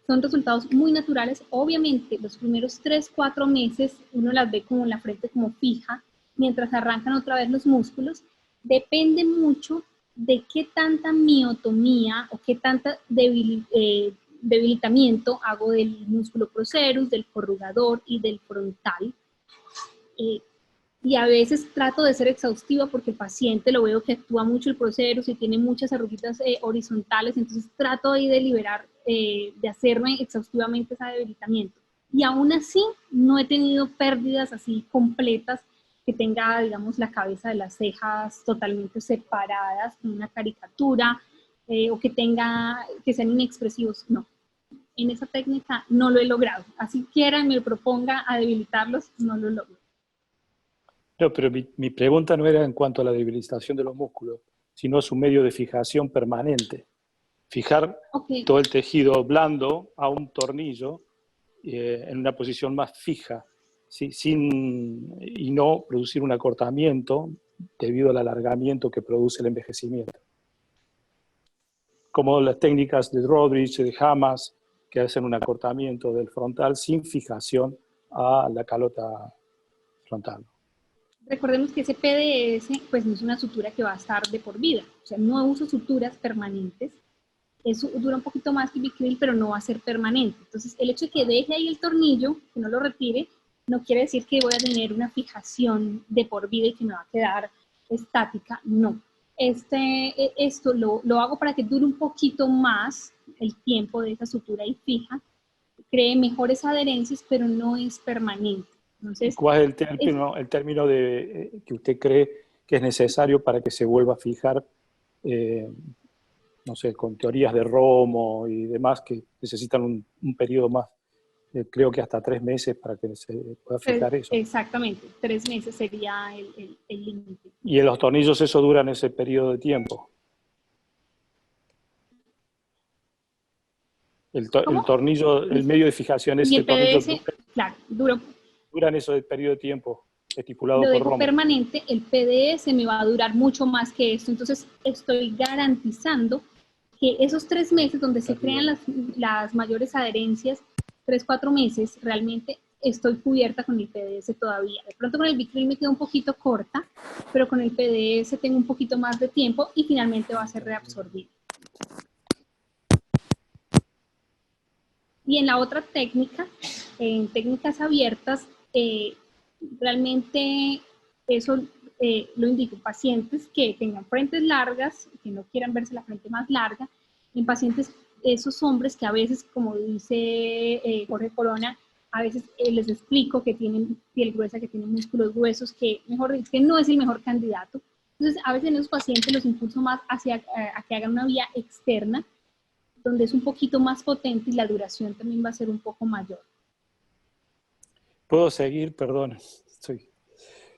Speaker 1: son resultados muy naturales. Obviamente, los primeros 3-4 meses uno las ve como la frente como fija, mientras arrancan otra vez los músculos. Depende mucho de qué tanta miotomía o qué tanta debilitamiento hago del músculo procerus, del corrugador y del frontal. Y a veces trato de ser exhaustiva porque el paciente lo veo que actúa mucho el procerus y tiene muchas arruguitas horizontales, entonces trato ahí de liberar, de hacerme exhaustivamente ese debilitamiento. Y aún así no he tenido pérdidas así completas, que tenga, digamos, la cabeza de las cejas totalmente separadas, con una caricatura, o que sean inexpresivos, no. En esa técnica no lo he logrado. Así quieran, me proponga a debilitarlos, no lo logro.
Speaker 8: No, pero mi pregunta no era en cuanto a la debilitación de los músculos, sino a su medio de fijación permanente. Fijar todo el tejido blando a un tornillo en una posición más fija, ¿sí? Y no producir un acortamiento debido al alargamiento que produce el envejecimiento. Como las técnicas de Rodrich, de Hamas, que hacen un acortamiento del frontal sin fijación a la calota frontal.
Speaker 1: Recordemos que ese PDS pues no es una sutura que va a estar de por vida, o sea, no uso suturas permanentes, eso dura un poquito más que Vicryl, pero no va a ser permanente. Entonces, el hecho de que deje ahí el tornillo, que no lo retire, no quiere decir que voy a tener una fijación de por vida y que me va a quedar estática, no. Esto lo hago para que dure un poquito más el tiempo de esa sutura ahí fija, cree mejores adherencias, pero no es permanente. Entonces,
Speaker 8: ¿cuál es el término que usted cree que es necesario para que se vuelva a fijar, no sé, con teorías de Romo y demás, que necesitan un periodo más, creo que hasta 3 meses para que se pueda fijar eso?
Speaker 1: Exactamente, 3 meses sería el límite.
Speaker 8: ¿Y en los tornillos eso duran ese periodo de tiempo? El tornillo, el medio de fijación es
Speaker 1: Y el
Speaker 8: el tornillo,
Speaker 1: PDS, claro,
Speaker 8: duran ese periodo de tiempo estipulado
Speaker 1: lo
Speaker 8: por
Speaker 1: dejo
Speaker 8: Romo.
Speaker 1: permanente, el PDS me va a durar mucho más que esto, entonces estoy garantizando que esos 3 meses donde se crean las mayores adherencias, 3, 4 meses, realmente estoy cubierta con el PDS todavía. De pronto con el Vicryl me queda un poquito corta, pero con el PDS tengo un poquito más de tiempo y finalmente va a ser reabsorbido. Y en la otra técnica, en técnicas abiertas, realmente eso lo indico, pacientes que tengan frentes largas, que no quieran verse la frente más larga, en pacientes, esos hombres que a veces, como dice Jorge Corona, a veces les explico que tienen piel gruesa, que tienen músculos gruesos, que mejor dicho, que no es el mejor candidato. Entonces, a veces en esos pacientes los impulso más hacia a que hagan una vía externa, donde es un poquito más potente y la duración también va a ser un poco mayor.
Speaker 8: ¿Puedo seguir? Perdón,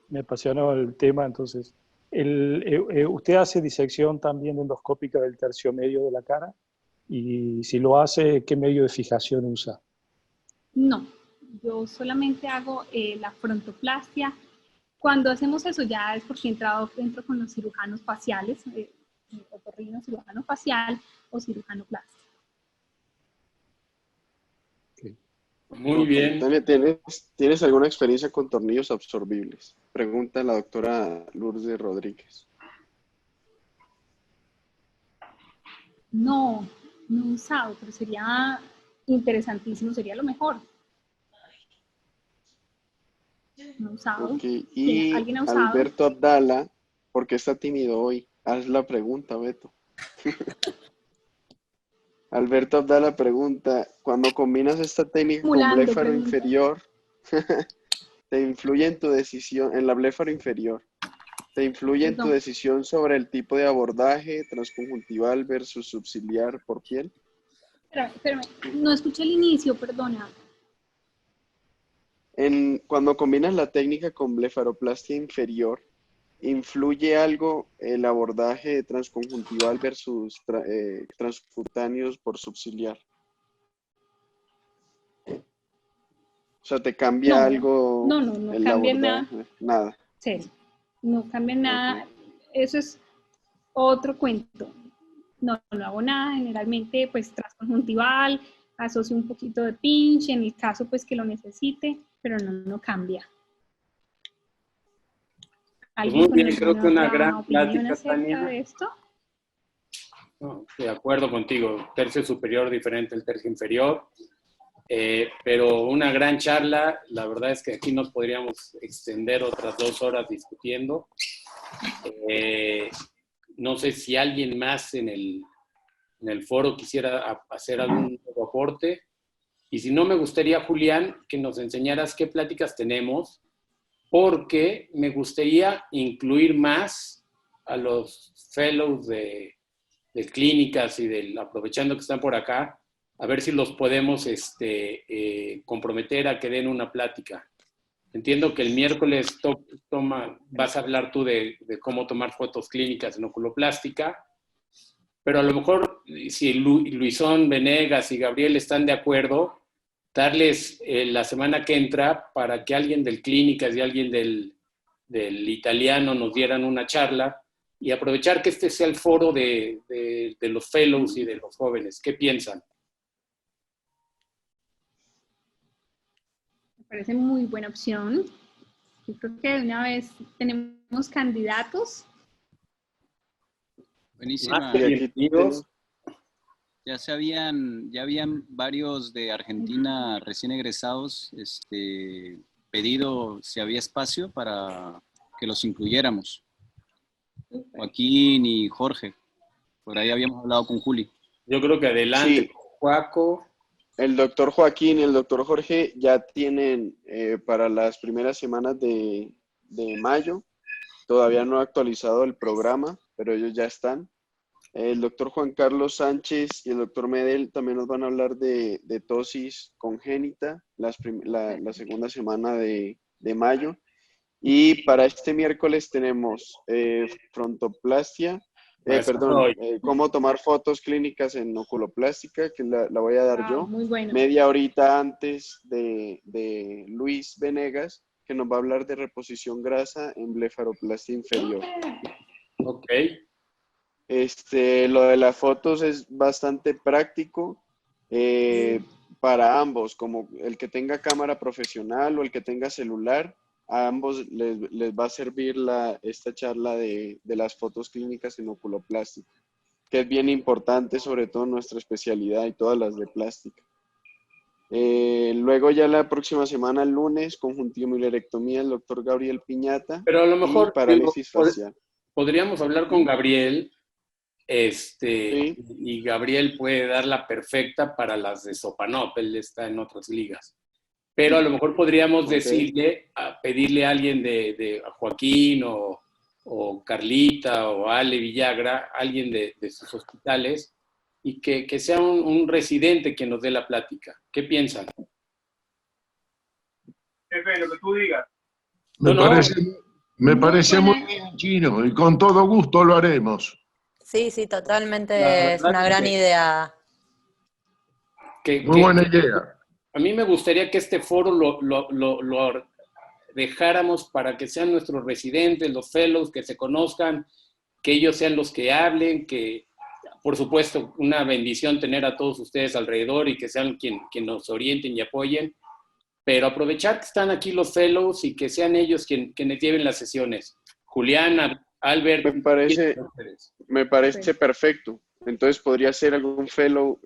Speaker 8: me apasionó el tema. Entonces, ¿usted hace disección también endoscópica del tercio medio de la cara? Y si lo hace, ¿qué medio de fijación usa?
Speaker 1: No, yo solamente hago la frontoplastia. Cuando hacemos eso ya es porque entro con los cirujanos faciales, otorrino, cirujano facial o cirujano plástico.
Speaker 4: Muy bien.
Speaker 3: Tania, ¿tienes alguna experiencia con tornillos absorbibles? Pregunta la doctora Lourdes Rodríguez.
Speaker 1: No, no he usado, pero sería interesantísimo, sería lo mejor. No he usado.
Speaker 3: Okay. Y
Speaker 1: ¿Alguien ha usado?
Speaker 3: Alberto Abdala, ¿por qué está tímido hoy? Haz la pregunta, Beto. Alberto Abdala pregunta, cuando combinas esta técnica con bléfaro inferior, ¿te influye en tu decisión, en la bléfaro inferior? ¿Te influye en tu decisión sobre el tipo de abordaje transconjuntival versus subciliar por piel?
Speaker 1: Espérame, no escuché el inicio, perdona.
Speaker 3: Cuando combinas la técnica con blefaroplastia inferior, ¿influye algo el abordaje transconjuntival versus transcutáneos por subciliar? O sea, ¿te cambia algo
Speaker 1: no cambia nada.
Speaker 3: Nada.
Speaker 1: Sí, no cambia nada. Eso es otro cuento. No hago nada, generalmente pues transconjuntival, asocio un poquito de pinch en el caso pues que lo necesite, pero no cambia.
Speaker 4: Pues muy bien, creo que una gran
Speaker 1: opinión
Speaker 4: plática,
Speaker 1: acerca
Speaker 4: Tania.
Speaker 1: de esto?
Speaker 4: No, de acuerdo contigo, tercio superior diferente al tercio inferior, pero una gran charla. La verdad es que aquí nos podríamos extender otras 2 horas discutiendo. No sé si alguien más en el foro quisiera hacer algún aporte, y si no, me gustaría, Julián, que nos enseñaras qué pláticas tenemos, porque me gustaría incluir más a los fellows de clínicas y aprovechando que están por acá, a ver si los podemos comprometer a que den una plática. Entiendo que el miércoles vas a hablar tú de cómo tomar fotos clínicas en oculoplástica, pero a lo mejor si Luisón, Venegas y Gabriel están de acuerdo, darles la semana que entra para que alguien del clínicas y alguien del italiano nos dieran una charla y aprovechar que este sea el foro de los fellows y de los jóvenes. ¿Qué piensan?
Speaker 1: Me parece muy buena opción. Yo creo que de una vez tenemos candidatos.
Speaker 11: Buenísima. Ya habían varios de Argentina recién egresados pedido si había espacio para que los incluyéramos. Joaquín y Jorge. Por ahí habíamos hablado con Juli.
Speaker 4: Yo creo que adelante, sí. Juaco.
Speaker 3: el doctor Joaquín y el doctor Jorge ya tienen para las primeras semanas de mayo, todavía no he actualizado el programa, pero ellos ya están. El doctor Juan Carlos Sánchez y el doctor Medel también nos van a hablar de tosis congénita la segunda semana de mayo. Y para este miércoles tenemos frontoplastia, cómo tomar fotos clínicas en oculoplástica, que la voy a dar yo.
Speaker 1: Muy bueno.
Speaker 3: Media horita antes de Luis Venegas, que nos va a hablar de reposición grasa en blefaroplastia inferior.
Speaker 4: Ok.
Speaker 3: Lo de las fotos es bastante práctico para ambos, como el que tenga cámara profesional o el que tenga celular. A ambos les va a servir esta charla de las fotos clínicas en oculoplástica, que es bien importante, sobre todo en nuestra especialidad y todas las de plástica. Luego ya la próxima semana, el lunes, conjuntivomilerectomía, el doctor Gabriel Piñata.
Speaker 4: Pero a lo mejor
Speaker 3: parálisis facial.
Speaker 4: Podríamos hablar con Gabriel,
Speaker 3: Sí.
Speaker 4: y Gabriel puede dar la perfecta para las de Sopanop, él está en otras ligas. Pero a lo mejor podríamos pedirle a alguien a Joaquín o Carlita o Ale Villagra, alguien de sus hospitales, y que sea un residente quien nos dé la plática. ¿Qué piensan?
Speaker 12: Jefe, lo que tú digas.
Speaker 10: Me parece muy bien, Chino, y con todo gusto lo haremos.
Speaker 7: Sí, totalmente, es una gran idea.
Speaker 10: Muy buena idea.
Speaker 4: A mí me gustaría que este foro lo dejáramos para que sean nuestros residentes, los fellows, que se conozcan, que ellos sean los que hablen, que, por supuesto, una bendición tener a todos ustedes alrededor y que sean quien nos orienten y apoyen, pero aprovechar que están aquí los fellows y que sean ellos quienes lleven las sesiones. Julián, Albert.
Speaker 3: Me parece perfecto. Entonces podría ser algún fellow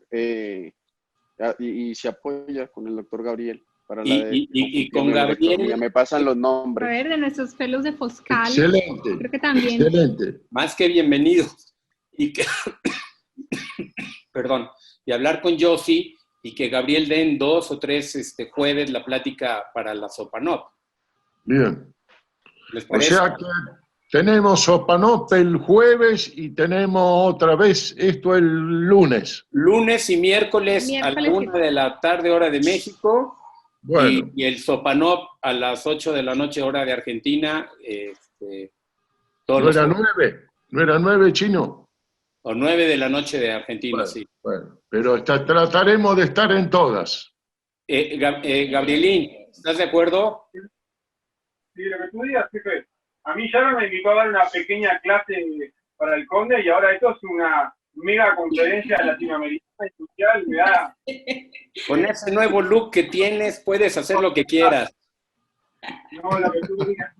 Speaker 3: y se apoya con el doctor Gabriel. Para
Speaker 4: y con Gabriel.
Speaker 3: Me pasan los nombres.
Speaker 1: A ver, de nuestros fellows de Foscal.
Speaker 10: Excelente.
Speaker 1: Creo que también.
Speaker 10: Excelente.
Speaker 4: Más que bienvenidos. Perdón. Y hablar con Yossi y que Gabriel den 2 o 3 jueves la plática para la Sopanop.
Speaker 10: Bien.
Speaker 4: ¿Les
Speaker 10: O
Speaker 4: parece?
Speaker 10: sea que tenemos Sopanop el jueves y tenemos otra vez esto el lunes.
Speaker 4: Lunes y miércoles a la 1 de la tarde, hora de México.
Speaker 10: Bueno.
Speaker 4: Y el Sopanop a las 8 de la noche, hora de Argentina.
Speaker 10: ¿No era 9? ¿No era 9, Chino?
Speaker 4: O 9 de la noche de Argentina,
Speaker 10: bueno,
Speaker 4: sí.
Speaker 10: Bueno, pero trataremos de estar en todas.
Speaker 4: Gabrielín, ¿estás de acuerdo?
Speaker 12: Sí, lo que tú digas, jefe. A mí ya me invitó a dar una pequeña clase para el Conde y ahora esto es una mega conferencia latinoamericana y social. Me da...
Speaker 4: Con ese nuevo look que tienes, puedes hacer lo que quieras.
Speaker 12: No, lo que tú digas.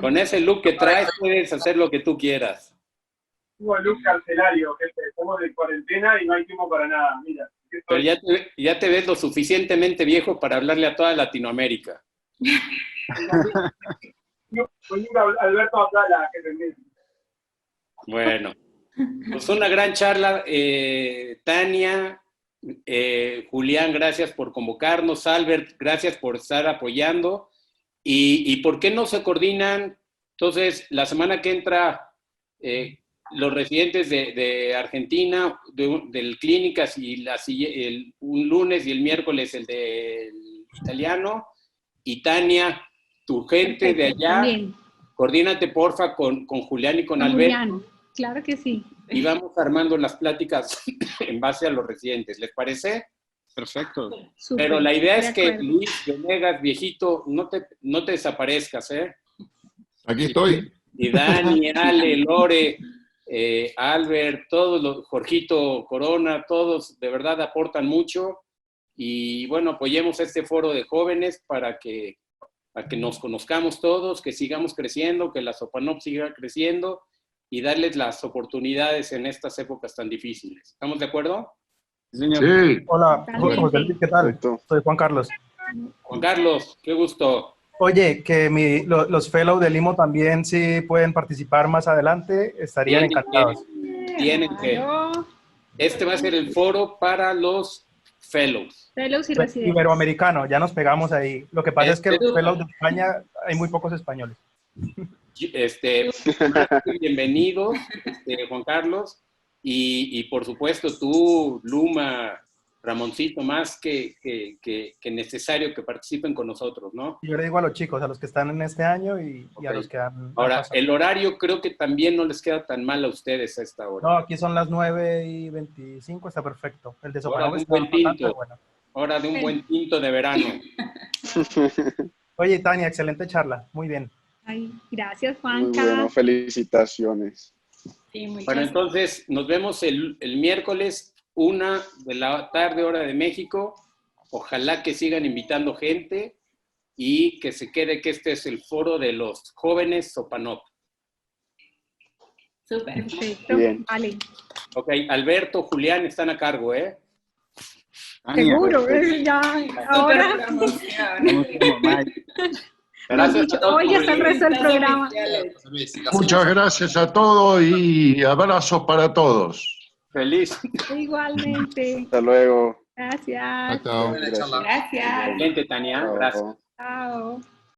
Speaker 4: Con ese look que traes, puedes hacer lo que tú quieras.
Speaker 12: Tengo look carcelario, jefe. Estamos de cuarentena y no hay tiempo para nada. Mira.
Speaker 4: Pero ya te ves lo suficientemente viejo para hablarle a toda Latinoamérica.
Speaker 12: Alberto Abdala, que tendría.
Speaker 4: Bueno, pues una gran charla. Tania, Julián, gracias por convocarnos. Albert, gracias por estar apoyando. ¿Y por qué no se coordinan? Entonces, la semana que entra, los residentes de Argentina, del Clínicas, y un lunes y el miércoles el del italiano, y Tania, tu gente de allá,
Speaker 1: También.
Speaker 4: Coordínate porfa con Julián y con Albert.
Speaker 1: Julián, claro que sí.
Speaker 4: Y vamos armando las pláticas en base a los residentes, ¿les parece?
Speaker 11: Perfecto.
Speaker 1: Súper,
Speaker 4: Pero la idea es
Speaker 1: de
Speaker 4: que
Speaker 1: acuerdo.
Speaker 4: Luis Venegas, viejito, no te desaparezcas, ¿eh?
Speaker 10: Aquí estoy.
Speaker 4: Y Dani, Ale, Lore, Albert, todos los, Jorgito Corona, todos de verdad aportan mucho. Y bueno, apoyemos este foro de jóvenes para que nos conozcamos todos, que sigamos creciendo, que la Sopanop siga creciendo y darles las oportunidades en estas épocas tan difíciles. ¿Estamos de acuerdo?
Speaker 10: Sí.
Speaker 13: Hola,
Speaker 1: Totalmente.
Speaker 13: José Luis, ¿qué tal? Soy Juan Carlos.
Speaker 4: Juan Carlos, qué gusto.
Speaker 13: Oye, que los fellows del IMO también sí pueden participar más adelante, estarían encantados.
Speaker 4: Tienen que.
Speaker 1: Claro.
Speaker 4: Este va a ser el foro para los fellows.
Speaker 1: Fellows y residentes.
Speaker 13: Iberoamericano, ya nos pegamos ahí. Lo que pasa es que los fellows de España hay muy pocos españoles.
Speaker 4: Bienvenidos, Juan Carlos. Y por supuesto tú, Luma, Ramoncito, más que necesario que participen con nosotros, ¿no?
Speaker 13: Yo le digo a los chicos, a los que están en este año y a los que han...
Speaker 4: Ahora, el horario creo que también no les queda tan mal a ustedes a esta hora.
Speaker 13: No, aquí son las 9:25, está perfecto. El de
Speaker 4: Hora
Speaker 13: Sopanov
Speaker 4: de un
Speaker 13: está
Speaker 4: buen
Speaker 13: bastante
Speaker 4: tinto.
Speaker 13: bueno.
Speaker 4: Hora de un buen tinto de verano.
Speaker 13: Oye, Tania, excelente charla, muy bien.
Speaker 1: Ay, gracias,
Speaker 3: Muy
Speaker 1: Juanca.
Speaker 3: bueno, felicitaciones.
Speaker 9: Sí, muchas
Speaker 4: Bueno, entonces nos vemos el miércoles, 1 de la tarde, hora de México. Ojalá que sigan invitando gente y que se quede que este es el foro de los jóvenes Sopanov.
Speaker 9: Súper.
Speaker 1: Perfecto.
Speaker 3: Bien.
Speaker 1: Vale.
Speaker 4: Ok, Alberto, Julián están a cargo, ¿eh?
Speaker 1: Seguro, ya, ahora.
Speaker 4: Gracias a todos
Speaker 1: Hoy
Speaker 4: por
Speaker 1: está el
Speaker 4: venir.
Speaker 1: resto del programa.
Speaker 10: Muchas gracias a todos y abrazos para todos.
Speaker 4: Feliz.
Speaker 1: Igualmente.
Speaker 3: Hasta luego.
Speaker 1: Gracias.
Speaker 10: Chao.
Speaker 3: Gracias.
Speaker 9: Gracias.
Speaker 4: Excelente, Tania. Gracias.
Speaker 1: Chao.